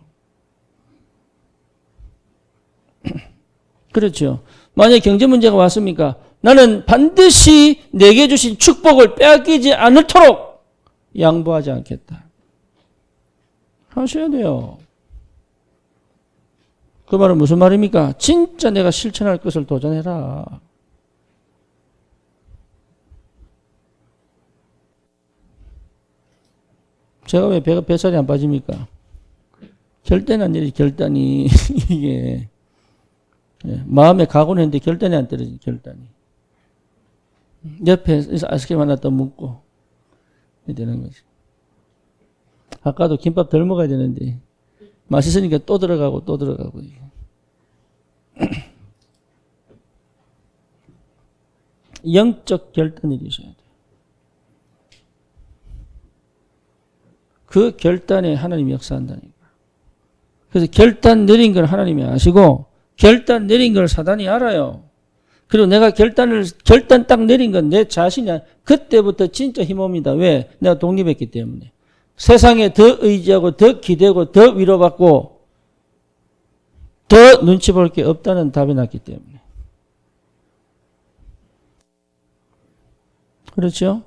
그렇죠. 만약 경제 문제가 왔습니까? 나는 반드시 내게 주신 축복을 빼앗기지 않도록 양보하지 않겠다. 하셔야 돼요. 그 말은 무슨 말입니까? 진짜 내가 실천할 것을 도전해라. 제가 왜 배가 뱃살이 안 빠집니까? 결단이 안 내리지, 결단이. 이게. 마음에 각오는 했는데 결단이 안 떨어지지, 결단이. 옆에 아이스크림 하나 더 먹고. 되는 거지. 아까도 김밥 덜 먹어야 되는데. 맛있으니까 또 들어가고 또 들어가고. 영적 결단을 내리셔야 돼요. 그 결단에 하나님이 역사한다니까. 그래서 결단 내린 걸 하나님이 아시고 결단 내린 걸 사단이 알아요. 그리고 내가 결단 딱 내린 건 내 자신이 그때부터 진짜 힘옵니다. 왜? 내가 독립했기 때문에. 세상에 더 의지하고 더 기대고 더 위로받고 더 눈치 볼 게 없다는 답이 났기 때문에. 그렇죠?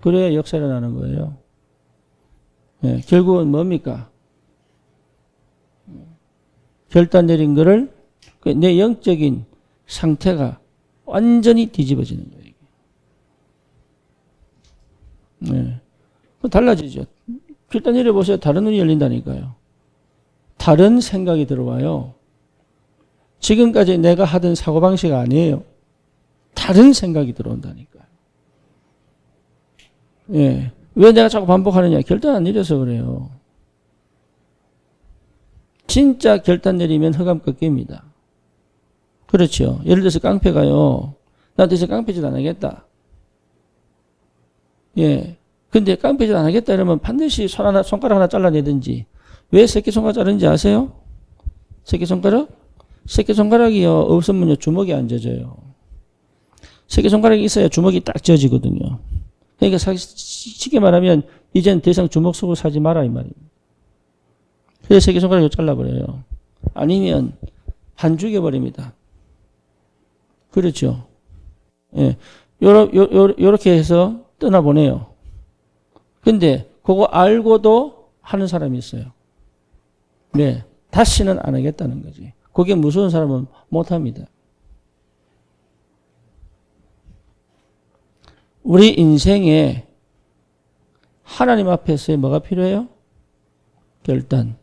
그래야 역사가 나는 거예요. 네, 결국은 뭡니까? 결단 내린 거를 내 영적인 상태가 완전히 뒤집어지는 거예요. 네. 달라지죠. 결단 내려보세요. 다른 눈이 열린다니까요. 다른 생각이 들어와요. 지금까지 내가 하던 사고방식 아니에요. 다른 생각이 들어온다니까요. 예. 왜 내가 자꾸 반복하느냐? 결단 안 내려서 그래요. 진짜 결단 내리면 흑암 꺾입니다. 그렇죠. 예를 들어서 깡패가요. 나한테 이제 깡패짓 안 하겠다. 예. 근데 깡패짓 안 하겠다 이러면 반드시 손가락 하나 잘라내든지. 왜 새끼손가락 자르는지 아세요? 새끼손가락? 새끼손가락이요. 없으면요. 주먹이 안 젖어요. 새끼손가락이 있어야 주먹이 딱 젖이거든요. 그러니까 쉽게 말하면 이젠 더 이상 주먹 쓰고 사지 마라 이 말입니다. 그래서 새끼손가락을 잘라버려요. 아니면 한 죽여버립니다. 그렇죠. 예. 요렇게 해서 떠나보내요. 근데 그거 알고도 하는 사람이 있어요. 네. 다시는 안 하겠다는 거지. 그게 무서운 사람은 못합니다. 우리 인생에 하나님 앞에서 뭐가 필요해요? 결단.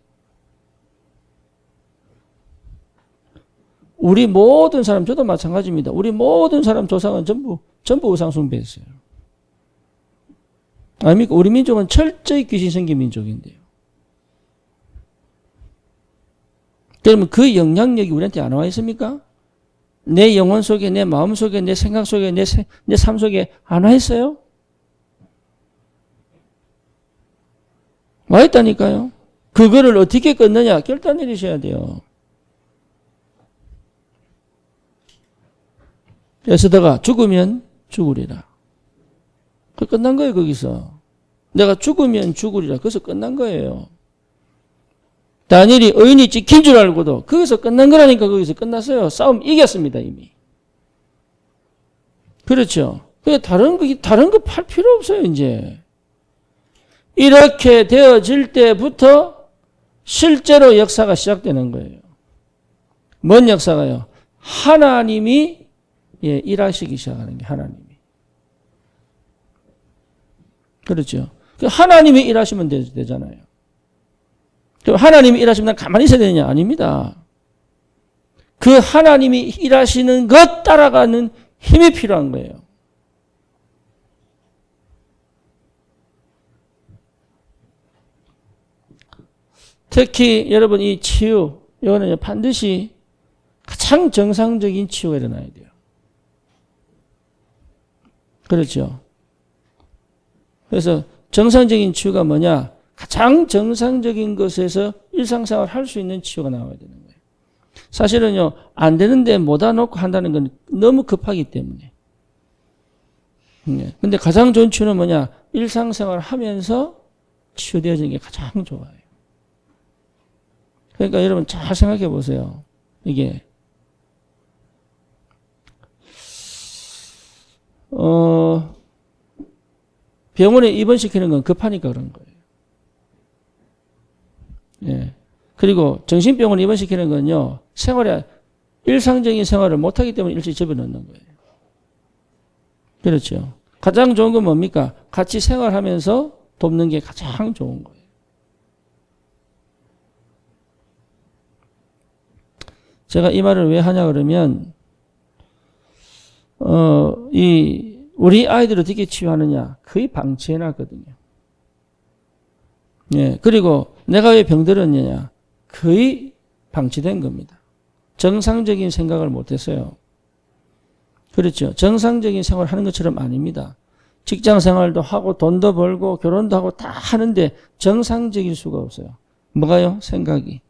우리 모든 사람, 저도 마찬가지입니다. 우리 모든 사람 조상은 전부 우상 숭배했어요. 아닙니까? 우리 민족은 철저히 귀신 섬긴 민족인데요. 그러면 그 영향력이 우리한테 안 와 있습니까? 내 영혼 속에, 내 마음 속에, 내 생각 속에, 내 삶 속에 안 와 있어요? 와 있다니까요. 그거를 어떻게 끊느냐? 결단 내리셔야 돼요. 에스더가 죽으면 죽으리라. 그 끝난 거예요, 거기서. 내가 죽으면 죽으리라. 거기서 끝난 거예요. 다니엘이 의인이 찍힌 줄 알고도 거기서 끝난 거라니까. 거기서 끝났어요. 싸움 이겼습니다, 이미. 그렇죠. 다른 거 팔 필요 없어요, 이제. 이렇게 되어질 때부터 실제로 역사가 시작되는 거예요. 뭔 역사가요? 하나님이 일하시기 시작하는 게 하나님이. 그렇죠. 하나님이 일하시면 되잖아요. 그럼 하나님이 일하시면 난 가만히 있어야 되느냐? 아닙니다. 그 하나님이 일하시는 것 따라가는 힘이 필요한 거예요. 특히 여러분 이 치유, 이거는 반드시 가장 정상적인 치유가 일어나야 돼요. 그렇죠. 그래서 정상적인 치유가 뭐냐? 가장 정상적인 것에서 일상생활 할 수 있는 치유가 나와야 되는 거예요. 사실은요, 안 되는데 못아 놓고 한다는 건 너무 급하기 때문에. 근데 가장 좋은 치유는 뭐냐? 일상생활 하면서 치유되어지는 게 가장 좋아요. 그러니까 여러분 잘 생각해 보세요. 이게 병원에 입원시키는 건 급하니까 그런 거예요. 예. 그리고 정신병원에 입원시키는 건요, 일상적인 생활을 못하기 때문에 일찍 집어넣는 거예요. 그렇죠. 가장 좋은 건 뭡니까? 같이 생활하면서 돕는 게 가장 좋은 거예요. 제가 이 말을 왜 하냐 그러면, 우리 아이들을 어떻게 치유하느냐? 거의 방치해놨거든요. 예. 그리고 내가 왜 병들었느냐? 거의 방치된 겁니다. 정상적인 생각을 못했어요. 그렇죠. 정상적인 생활을 하는 것처럼 아닙니다. 직장 생활도 하고 돈도 벌고 결혼도 하고 다 하는데 정상적일 수가 없어요. 뭐가요? 생각이.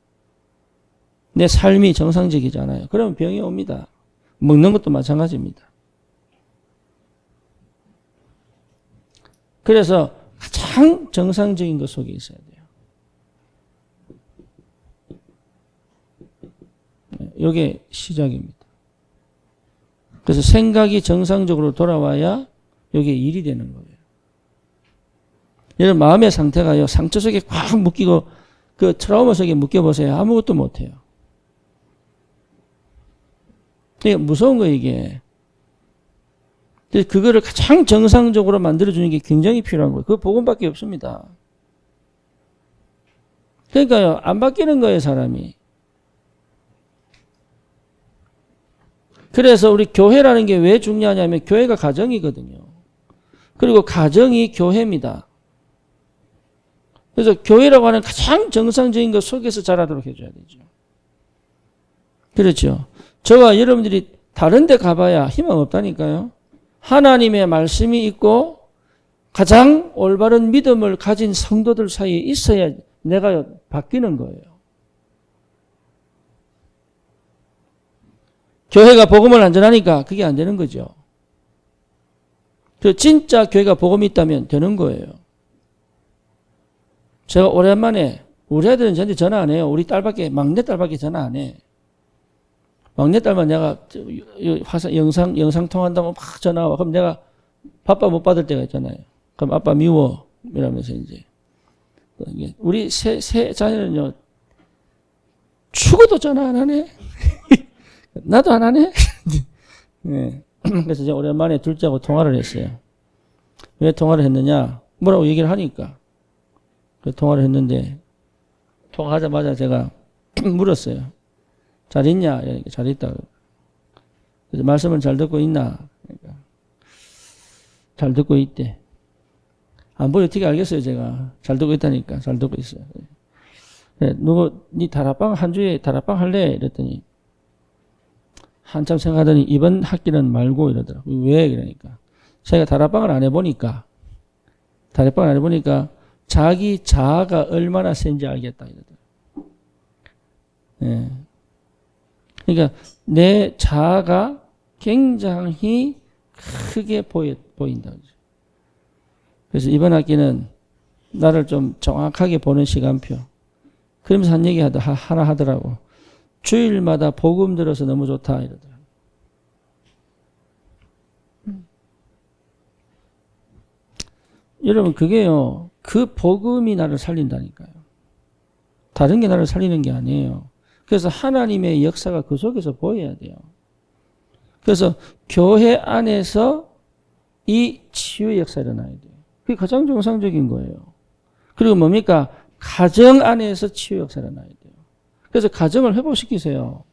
내 삶이 정상적이잖아요. 그러면 병이 옵니다. 먹는 것도 마찬가지입니다. 그래서 가장 정상적인 것 속에 있어야 돼요. 이게 시작입니다. 그래서 생각이 정상적으로 돌아와야 이게 일이 되는 거예요. 여러분 마음의 상태가요, 상처 속에 꽉 묶이고 그 트라우마 속에 묶여보세요. 아무것도 못해요. 이게 무서운 거예요, 이게. 그래서 그거를 가장 정상적으로 만들어주는 게 굉장히 필요한 거예요. 그 복음밖에 없습니다. 그러니까요, 안 바뀌는 거예요, 사람이. 그래서 우리 교회라는 게 왜 중요하냐면 교회가 가정이거든요. 그리고 가정이 교회입니다. 그래서 교회라고 하는 가장 정상적인 것 속에서 자라도록 해줘야 되죠. 그렇죠. 저와 여러분들이 다른 데 가봐야 희망 없다니까요. 하나님의 말씀이 있고 가장 올바른 믿음을 가진 성도들 사이에 있어야 내가 바뀌는 거예요. 교회가 복음을 안 전하니까 그게 안 되는 거죠. 진짜 교회가 복음이 있다면 되는 거예요. 제가 오랜만에 우리 애들은 저한테 전화 안 해요. 우리 딸밖에, 막내 딸밖에 전화 안 해. 막내 딸만 내가 영상 통화한다고 막 전화 와. 그럼 내가 바빠 못 받을 때가 있잖아요. 그럼 아빠 미워. 이러면서 이제. 우리 세 자녀는요, 죽어도 전화 안 하네? 나도 안 하네? 네. 그래서 제가 오랜만에 둘째하고 통화를 했어요. 왜 통화를 했느냐? 뭐라고 얘기를 하니까. 통화를 했는데, 통화하자마자 제가 물었어요. 잘 있냐? 이러니까 잘 있다. 그래서 말씀을 잘 듣고 있나? 그러니까 잘 듣고 있대. 안 보여 어떻게 알겠어요, 제가. 잘 듣고 있다니까. 잘 듣고 있어요. 네, 니 다락방 한 주에 다락방 할래? 이랬더니 한참 생각하더니 이번 학기는 말고 이러더라고요. 왜? 그러니까 제가 다락방을 안 해보니까 자기 자아가 얼마나 센지 알겠다 이러더라고요. 네. 그러니까 내 자아가 굉장히 크게 보인다. 그래서 이번 학기는 나를 좀 정확하게 보는 시간표. 그러면서 한 얘기 하나 하더라고. 주일마다 복음 들어서 너무 좋다 이러더라고. 여러분 그게요. 그 복음이 나를 살린다니까요. 다른 게 나를 살리는 게 아니에요. 그래서 하나님의 역사가 그 속에서 보여야 돼요. 그래서 교회 안에서 이 치유의 역사가 일어나야 돼요. 그게 가장 정상적인 거예요. 그리고 뭡니까? 가정 안에서 치유 역사가 일어나야 돼요. 그래서 가정을 회복시키세요.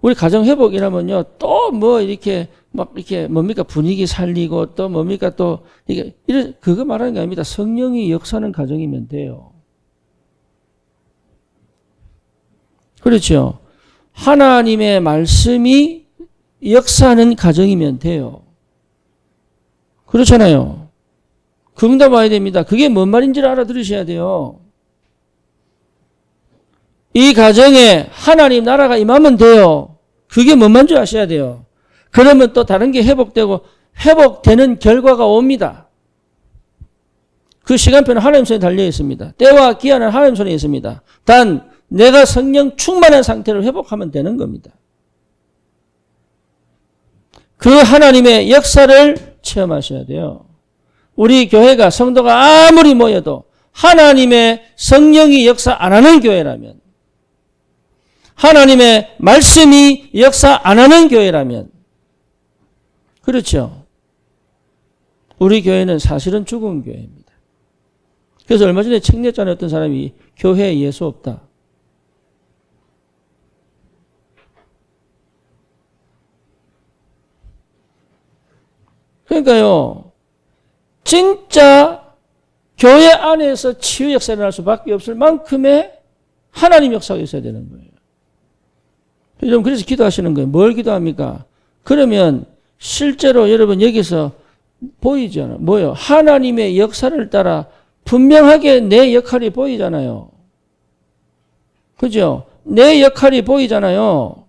우리 가정 회복이라면요, 또 뭐 이렇게 뭡니까? 분위기 살리고 또 뭡니까? 또 이게 그거 말하는 게 아닙니다. 성령이 역사하는 가정이면 돼요. 그렇죠. 하나님의 말씀이 역사하는 가정이면 돼요. 그렇잖아요. 응답 와야 됩니다. 그게 뭔 말인지를 알아들으셔야 돼요. 이 가정에 하나님 나라가 임하면 돼요. 그게 뭔 말인지 아셔야 돼요. 그러면 또 다른 게 회복되는 결과가 옵니다. 그 시간표는 하나님 손에 달려 있습니다. 때와 기한은 하나님 손에 있습니다. 단 내가 성령 충만한 상태를 회복하면 되는 겁니다. 그 하나님의 역사를 체험하셔야 돼요. 우리 교회가 성도가 아무리 모여도 하나님의 성령이 역사 안 하는 교회라면, 하나님의 말씀이 역사 안 하는 교회라면, 그렇죠. 우리 교회는 사실은 죽은 교회입니다. 그래서 얼마 전에 책 냈잖아요. 어떤 사람이 교회에 예수 없다. 그러니까요. 진짜 교회 안에서 치유 역사가 일어날 수밖에 없을 만큼의 하나님 역사가 있어야 되는 거예요. 여러분 그래서 기도하시는 거예요. 뭘 기도합니까? 그러면 실제로 여러분 여기서 보이잖아요. 뭐요? 하나님의 역사를 따라 분명하게 내 역할이 보이잖아요. 그죠? 내 역할이 보이잖아요.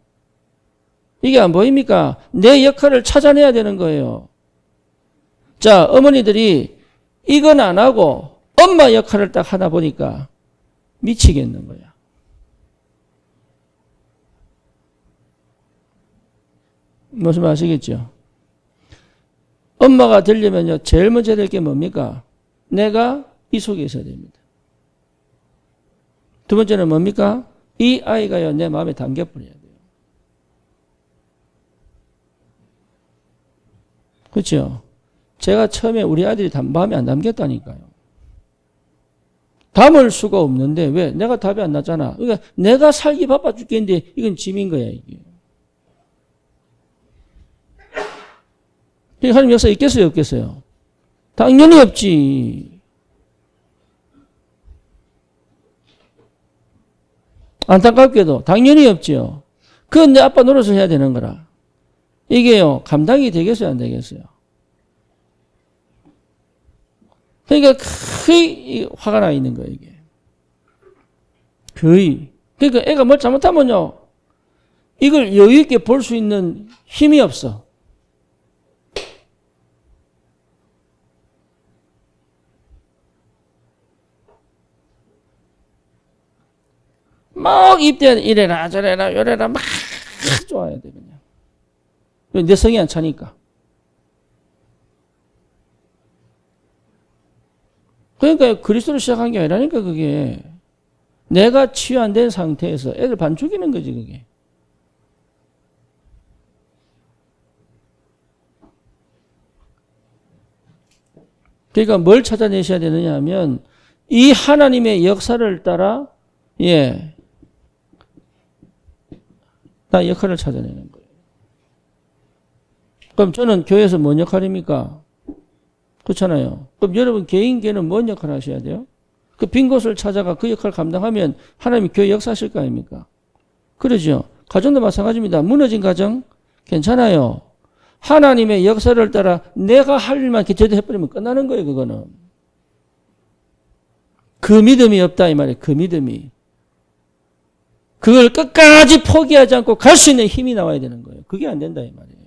이게 안 보입니까? 내 역할을 찾아내야 되는 거예요. 자, 어머니들이 이건 안 하고 엄마 역할을 딱 하다 보니까 미치겠는 거야. 무슨 말 아시겠죠? 엄마가 되려면요, 제일 먼저 될 게 뭡니까? 내가 이 속에 있어야 됩니다. 두 번째는 뭡니까? 이 아이가요, 내 마음에 담겨버려야 돼요. 그렇죠? 제가 처음에 우리 아들이 마음에 안 담겼다니까요. 담을 수가 없는데 왜? 내가 답이 안 나잖아. 그러니까 내가 살기 바빠 죽겠는데 이건 짐인 거야 이게. 하나님 역사 있겠어요 없겠어요? 당연히 없지. 안타깝게도 당연히 없죠. 그건 내 아빠 노릇을 해야 되는 거라. 이게요 감당이 되겠어요 안 되겠어요? 그러니까 거의 화가 나 있는 거예요, 이게. 거의. 그러니까 애가 뭘 잘못하면요, 이걸 여유있게 볼 수 있는 힘이 없어. 막 입대 이래라 저래라 요래라 막 좋아야 돼, 그냥. 내 성이 안 차니까. 그러니까 그리스도로 시작한 게 아니라니까 그게. 내가 치유 안 된 상태에서 애들 반 죽이는 거지 그게. 그러니까 뭘 찾아내셔야 되느냐 하면 이 하나님의 역사를 따라 나 역할을 찾아내는 거예요. 그럼 저는 교회에서 뭔 역할입니까? 그렇잖아요. 그럼 여러분 개인계는 뭔 역할을 하셔야 돼요? 그 빈 곳을 찾아가 그 역할을 감당하면 하나님이 교회 역사하실 거 아닙니까? 그러죠. 가정도 마찬가지입니다. 무너진 가정 괜찮아요. 하나님의 역사를 따라 내가 할 일만 제대로 해버리면 끝나는 거예요. 그거는. 그 믿음이 없다 이 말이에요. 그 믿음이. 그걸 끝까지 포기하지 않고 갈 수 있는 힘이 나와야 되는 거예요. 그게 안 된다 이 말이에요.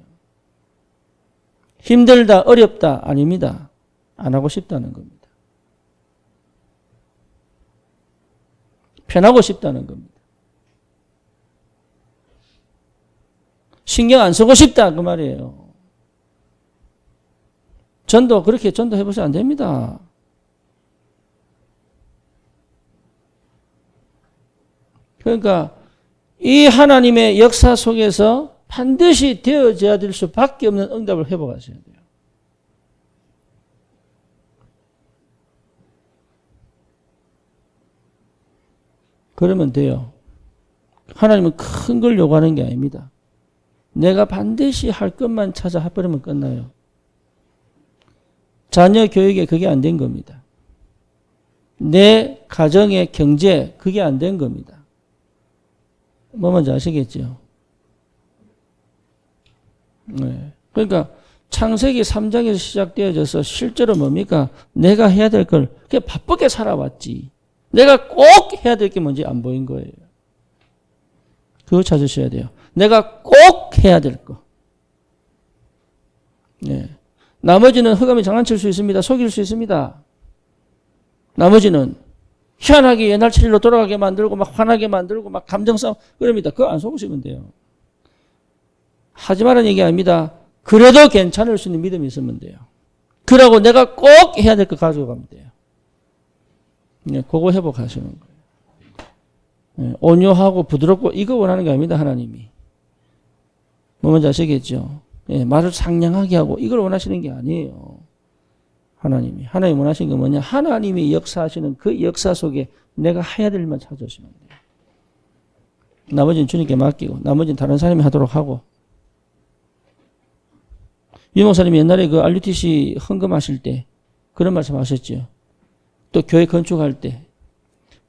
힘들다, 어렵다 아닙니다. 안 하고 싶다는 겁니다. 편하고 싶다는 겁니다. 신경 안 쓰고 싶다 그 말이에요. 전도 그렇게 전도해보시면 안 됩니다. 그러니까 이 하나님의 역사 속에서 반드시 되어져야 될 수밖에 없는 응답을 회복하셔야 돼요. 그러면 돼요. 하나님은 큰 걸 요구하는 게 아닙니다. 내가 반드시 할 것만 찾아 해버리면 끝나요. 자녀 교육에 그게 안 된 겁니다. 내 가정의 경제 그게 안 된 겁니다. 뭐 뭔지 아시겠죠? 네. 그러니까 창세기 3장에서 시작되어져서 실제로 뭡니까? 내가 해야 될 걸 그냥 바쁘게 살아왔지. 내가 꼭 해야 될 게 뭔지 안 보인 거예요. 그거 찾으셔야 돼요. 내가 꼭 해야 될 거. 네. 나머지는 흑암이 장난칠 수 있습니다. 속일 수 있습니다. 나머지는 희한하게 옛날 체질로 돌아가게 만들고 막 화나게 만들고 막 감정싸움 그럽니다. 그거 안 속으시면 돼요. 하지 말라는 얘기 아닙니다. 그래도 괜찮을 수 있는 믿음이 있으면 돼요. 그러고 내가 꼭 해야 될 거 가지고 가면 돼요. 네, 그거 회복하시는 거예요. 네, 온유하고 부드럽고 이거 원하는 게 아닙니다. 하나님이. 뭐 뭔지 아시겠죠? 네, 말을 상냥하게 하고 이걸 원하시는 게 아니에요. 하나님이 원하시는 게 뭐냐? 하나님이 역사하시는 그 역사 속에 내가 해야 될 일만 찾으시면 돼요. 나머지는 주님께 맡기고 나머지는 다른 사람이 하도록 하고. 유 목사님이 옛날에 그 RUTC 헌금하실 때 그런 말씀 하셨죠. 또 교회 건축할 때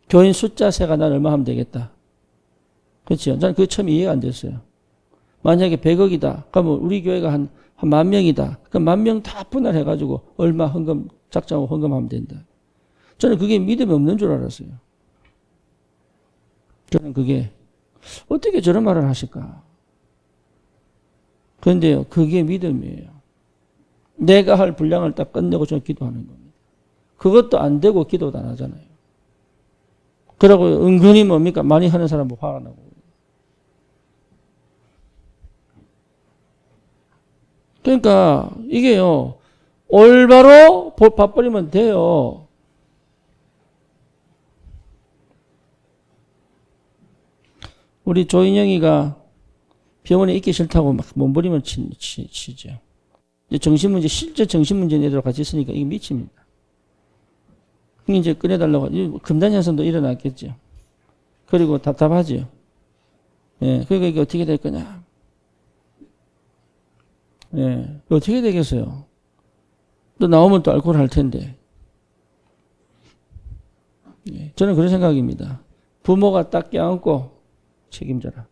교인 숫자 세가 난 얼마 하면 되겠다. 그렇죠. 저는 그게 처음 이해가 안 됐어요. 만약에 100억이다. 그러면 우리 교회가 한 10,000명이다. 그럼 10,000명 다 분할해가지고 얼마 헌금, 작정하고 헌금하면 된다. 저는 그게 믿음이 없는 줄 알았어요. 저는 그게 어떻게 저런 말을 하실까? 그런데요, 그게 믿음이에요. 내가 할 분량을 딱 끝내고 저는 기도하는 겁니다. 그것도 안 되고 기도도 안 하잖아요. 그러고 은근히 뭡니까? 많이 하는 사람은 화가 나고. 그러니까 이게요. 올바로 밥버리면 돼요. 우리 조인영이가 병원에 있기 싫다고 막 몸부림을 치죠. 이제 정신문제, 실제 정신문제 애들 같이 있으니까 이게 미칩니다. 이제 꺼내달라고, 금단현상도 일어났겠죠. 그리고 답답하죠. 예, 그러니까 이게 어떻게 될 거냐. 예, 어떻게 되겠어요? 또 나오면 또 알코올 할 텐데. 예, 저는 그런 생각입니다. 부모가 딱 껴안고 책임져라.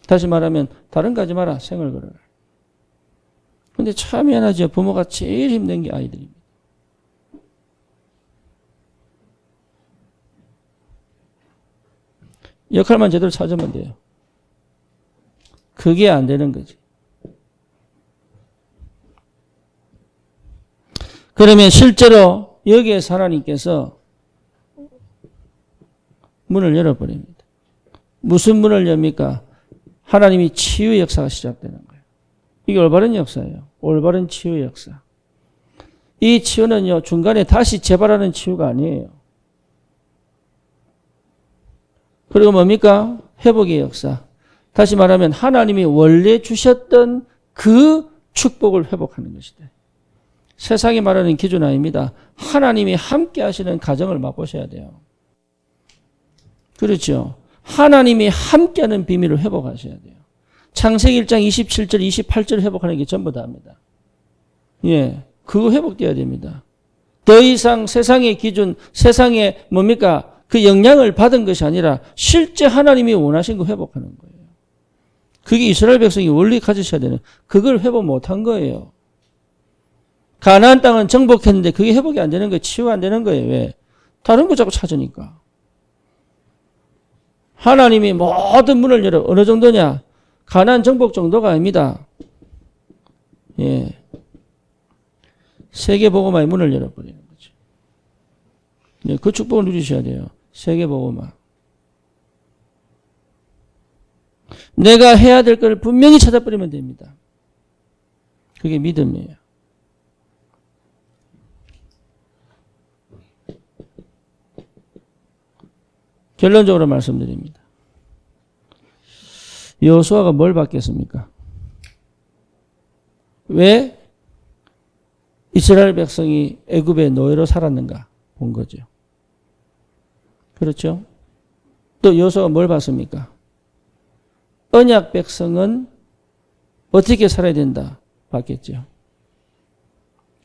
다시 말하면 다른 거 하지 마라. 생을 걸어라. 근데 참 미안하죠. 부모가 제일 힘든 게 아이들입니다. 역할만 제대로 찾으면 돼요. 그게 안 되는 거지. 그러면 실제로 여기에서 하나님께서 문을 열어버립니다. 무슨 문을 엽니까? 하나님이 치유 역사가 시작되는 거예요. 이게 올바른 역사예요. 올바른 치유 역사. 이 치유는요, 중간에 다시 재발하는 치유가 아니에요. 그리고 뭡니까? 회복의 역사. 다시 말하면 하나님이 원래 주셨던 그 축복을 회복하는 것이다. 세상이 말하는 기준 아닙니다. 하나님이 함께 하시는 가정을 맛보셔야 돼요. 그렇죠. 하나님이 함께하는 비밀을 회복하셔야 돼요. 창세기 1장 27절, 28절 회복하는 게 전부 다입니다. 예, 그거 회복돼야 됩니다. 더 이상 세상의 기준, 세상의 뭡니까? 그 영향을 받은 것이 아니라 실제 하나님이 원하신 거 회복하는 거예요. 그게 이스라엘 백성이 원리 가지셔야 되는, 그걸 회복 못한 거예요. 가나안 땅은 정복했는데 그게 회복이 안 되는 거예요. 치유가 안 되는 거예요. 왜? 다른 거 자꾸 찾으니까. 하나님이 모든 문을 열어. 어느 정도냐? 가나안 정복 정도가 아닙니다. 예. 세계복음화의 문을 열어버리는 거죠. 예, 그 축복을 누리셔야 돼요. 세계복음화. 내가 해야 될 걸 분명히 찾아버리면 됩니다. 그게 믿음이에요. 결론적으로 말씀드립니다. 여호수아가 뭘 받겠습니까? 왜 이스라엘 백성이 애굽의 노예로 살았는가 본 거죠. 그렇죠? 또 여호수아가 뭘 받습니까? 언약 백성은 어떻게 살아야 된다 받겠죠.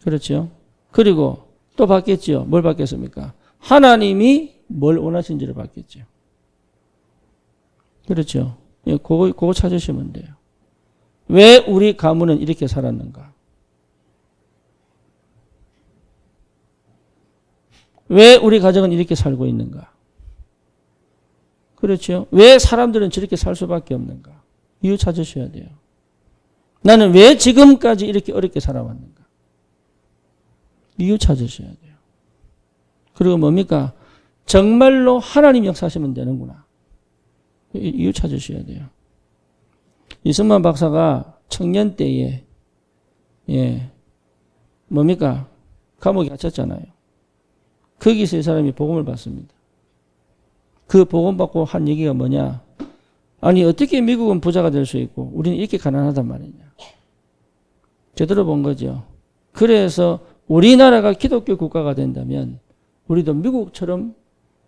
그렇죠? 그리고 또 받겠죠. 뭘 받겠습니까? 하나님이 뭘 원하신지를 받겠죠. 그렇죠? 예, 그거 찾으시면 돼요. 왜 우리 가문은 이렇게 살았는가? 왜 우리 가정은 이렇게 살고 있는가? 그렇죠? 왜 사람들은 저렇게 살 수밖에 없는가? 이유 찾으셔야 돼요. 나는 왜 지금까지 이렇게 어렵게 살아왔는가? 이유 찾으셔야 돼요. 그리고 뭡니까? 정말로 하나님 역사하시면 되는구나. 이유 찾으셔야 돼요. 이승만 박사가 청년 때에 예, 뭡니까? 감옥에 갇혔잖아요. 거기서 이 사람이 복음을 받습니다. 그 복음 받고 한 얘기가 뭐냐? 아니 어떻게 미국은 부자가 될 수 있고 우리는 이렇게 가난하단 말이냐? 제대로 본 거죠. 그래서 우리나라가 기독교 국가가 된다면 우리도 미국처럼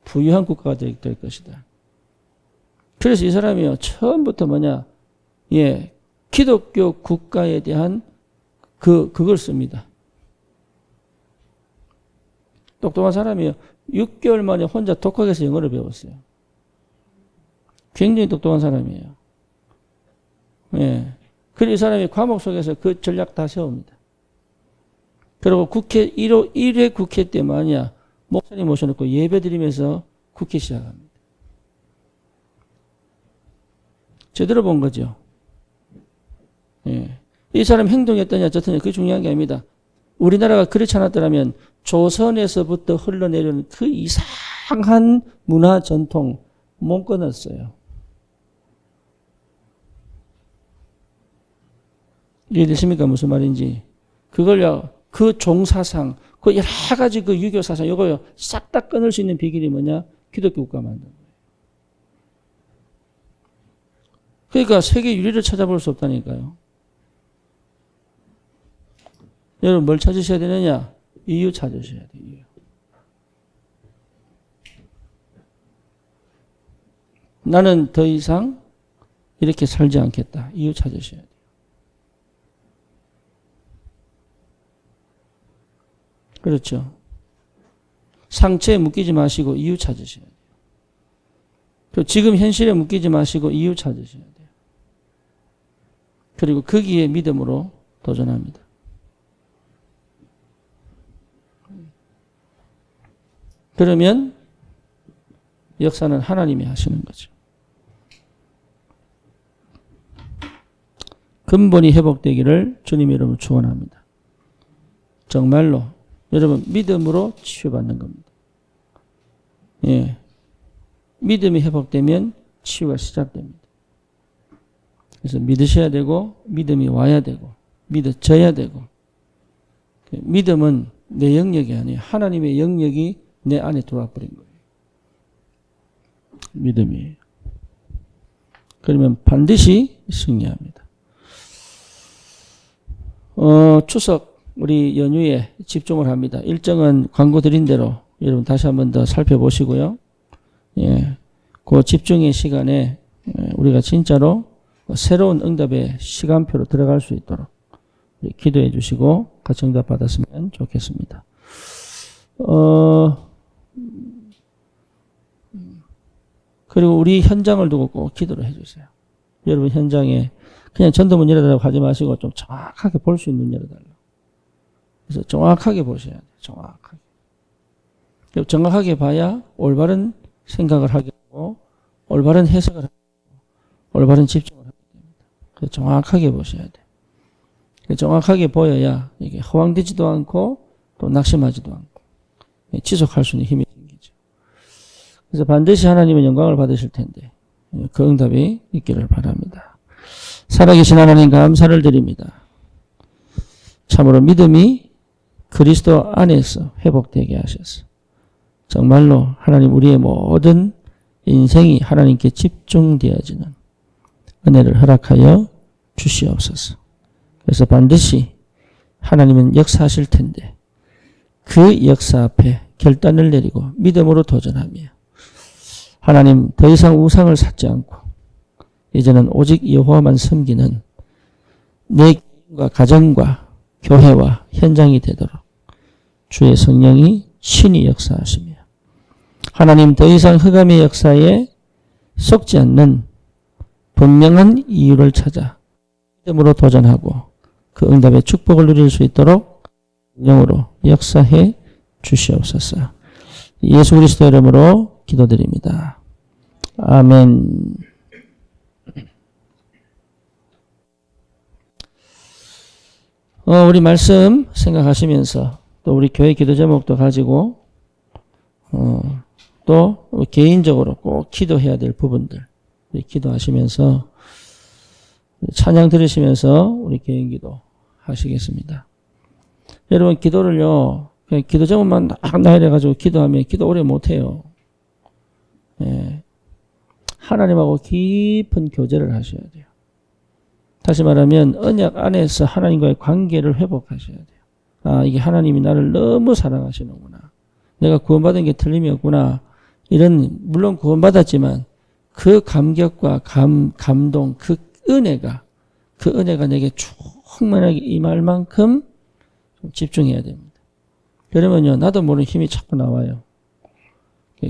부유한 국가가 될 것이다. 그래서 이 사람이요 처음부터 뭐냐? 예, 기독교 국가에 대한 그걸 씁니다. 똑똑한 사람이요. 6개월 만에 혼자 독학해서 영어를 배웠어요. 굉장히 똑똑한 사람이에요. 예. 그리고 이 사람이 과목 속에서 그 전략 다 세웁니다. 그리고 국회 1회 국회 때 말이야 목사님 모셔놓고 예배 드리면서 국회 시작합니다. 제대로 본 거죠. 예. 이 사람 행동이 어떠냐 저떠냐 그게 중요한 게 아닙니다. 우리나라가 그렇지 않았더라면 조선에서부터 흘러내려오는 그 이상한 문화 전통 못 끊었어요. 이해되십니까? 무슨 말인지. 그걸요, 그 종사상, 그 여러 가지 그 유교 사상, 이거요, 싹 다 끊을 수 있는 비결이 뭐냐? 기독교 국가 만든 거예요. 그러니까 세계 유리를 찾아볼 수 없다니까요. 여러분 뭘 찾으셔야 되느냐? 이유 찾으셔야 돼요. 이유. 나는 더 이상 이렇게 살지 않겠다. 이유 찾으셔야 돼요. 그렇죠. 상처에 묶이지 마시고 이유 찾으셔야 돼요. 그리고 지금 현실에 묶이지 마시고 이유 찾으셔야 돼요. 그리고 거기에 믿음으로 도전합니다. 그러면 역사는 하나님이 하시는 거죠. 근본이 회복되기를 주님 이름으로 축원합니다. 정말로 여러분 믿음으로 치유받는 겁니다. 예, 믿음이 회복되면 치유가 시작됩니다. 그래서 믿으셔야 되고 믿음이 와야 되고 믿어져야 되고 믿음은 내 영역이 아니에요. 하나님의 영역이 내 안에 들어와 버린 거예요. 믿음이에요. 그러면 반드시 승리합니다. 추석 우리 연휴에 집중을 합니다. 일정은 광고 드린 대로 여러분 다시 한번 더 살펴보시고요. 예, 그 집중의 시간에 우리가 진짜로 새로운 응답의 시간표로 들어갈 수 있도록 기도해 주시고 같이 응답 받았으면 좋겠습니다. 그리고 우리 현장을 두고 꼭 기도를 해 주세요. 여러분 현장에 그냥 전도문 열어달라고 하지 마시고 좀 정확하게 볼 수 있는 열어달라고. 그래서 정확하게 보셔야 돼요. 정확하게. 정확하게 봐야 올바른 생각을 하게 되고 올바른 해석을 하게 되고 올바른 집중을 하게 됩니다. 그래서 정확하게 보셔야 돼요. 정확하게 보여야 이게 허황되지도 않고 또 낙심하지도 않고 지속할 수 있는 힘이 생기죠. 그래서 반드시 하나님은 영광을 받으실 텐데 그 응답이 있기를 바랍니다. 살아계신 하나님 감사를 드립니다. 참으로 믿음이 그리스도 안에서 회복되게 하셔서 정말로 하나님 우리의 모든 인생이 하나님께 집중되어지는 은혜를 허락하여 주시옵소서. 그래서 반드시 하나님은 역사하실 텐데 그 역사 앞에 결단을 내리고 믿음으로 도전하며 하나님 더 이상 우상을 찾지 않고 이제는 오직 여호와만 섬기는 내 개인과 가정과 교회와 현장이 되도록 주의 성령이 친히 역사하시며 하나님 더 이상 흑암의 역사에 속지 않는 분명한 이유를 찾아 믿음으로 도전하고 그 응답의 축복을 누릴 수 있도록 영으로 역사해 주시옵소서. 예수 그리스도 이름으로 기도드립니다. 아멘. 우리 말씀 생각하시면서 또 우리 교회 기도 제목도 가지고 또 개인적으로 꼭 기도해야 될 부분들 기도하시면서 찬양 들으시면서 우리 개인 기도 하시겠습니다. 여러분 기도를요 그냥 기도 제목만 딱 나열해가지고 기도하면 기도 오래 못해요. 예. 하나님하고 깊은 교제를 하셔야 돼요. 다시 말하면 언약 안에서 하나님과의 관계를 회복하셔야 돼요. 아, 이게 하나님이 나를 너무 사랑하시는구나. 내가 구원받은 게 틀림이 없구나. 이런 물론 구원받았지만 그 감격과 감동, 그 은혜가 내게 충만하게 임할 만큼 좀 집중해야 됩니다. 그러면요 나도 모르는 힘이 자꾸 나와요.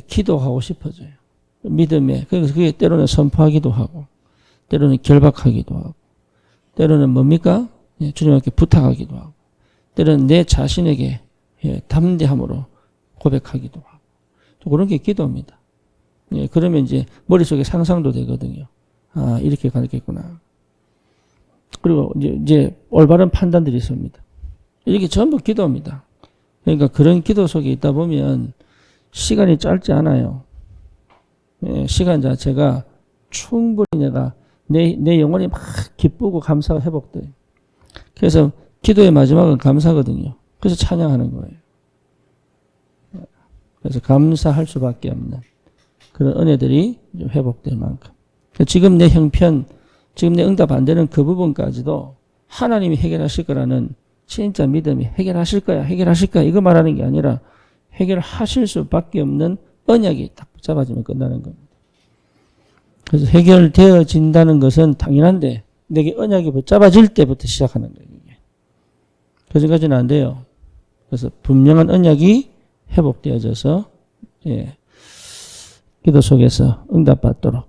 기도하고 싶어져요. 믿음에. 그래서 그게 때로는 선포하기도 하고 때로는 결박하기도 하고 때로는 뭡니까? 주님께 부탁하기도 하고 때로는 내 자신에게 담대함으로 고백하기도 하고 또 그런 게 기도입니다. 그러면 이제 머릿속에 상상도 되거든요. 아 이렇게 가겠구나. 그리고 이제 올바른 판단들이 있습니다. 이게 전부 기도입니다. 그러니까 그런 기도 속에 있다 보면 시간이 짧지 않아요. 시간 자체가 충분히 내가 내 영혼이 막 기쁘고 감사가 회복돼요. 그래서 기도의 마지막은 감사거든요. 그래서 찬양하는 거예요. 그래서 감사할 수밖에 없는 그런 은혜들이 회복될 만큼. 지금 내 형편, 지금 내 응답 안 되는 그 부분까지도 하나님이 해결하실 거라는 진짜 믿음이 해결하실 거야 이거 말하는 게 아니라 해결하실 수밖에 없는 언약이 딱 붙잡아지면 끝나는 겁니다. 그래서 해결되어진다는 것은 당연한데 내게 언약이 붙잡아질 때부터 시작하는 거예요. 그 전까지는 안 돼요. 그래서 분명한 언약이 회복되어져서 기도 속에서 응답받도록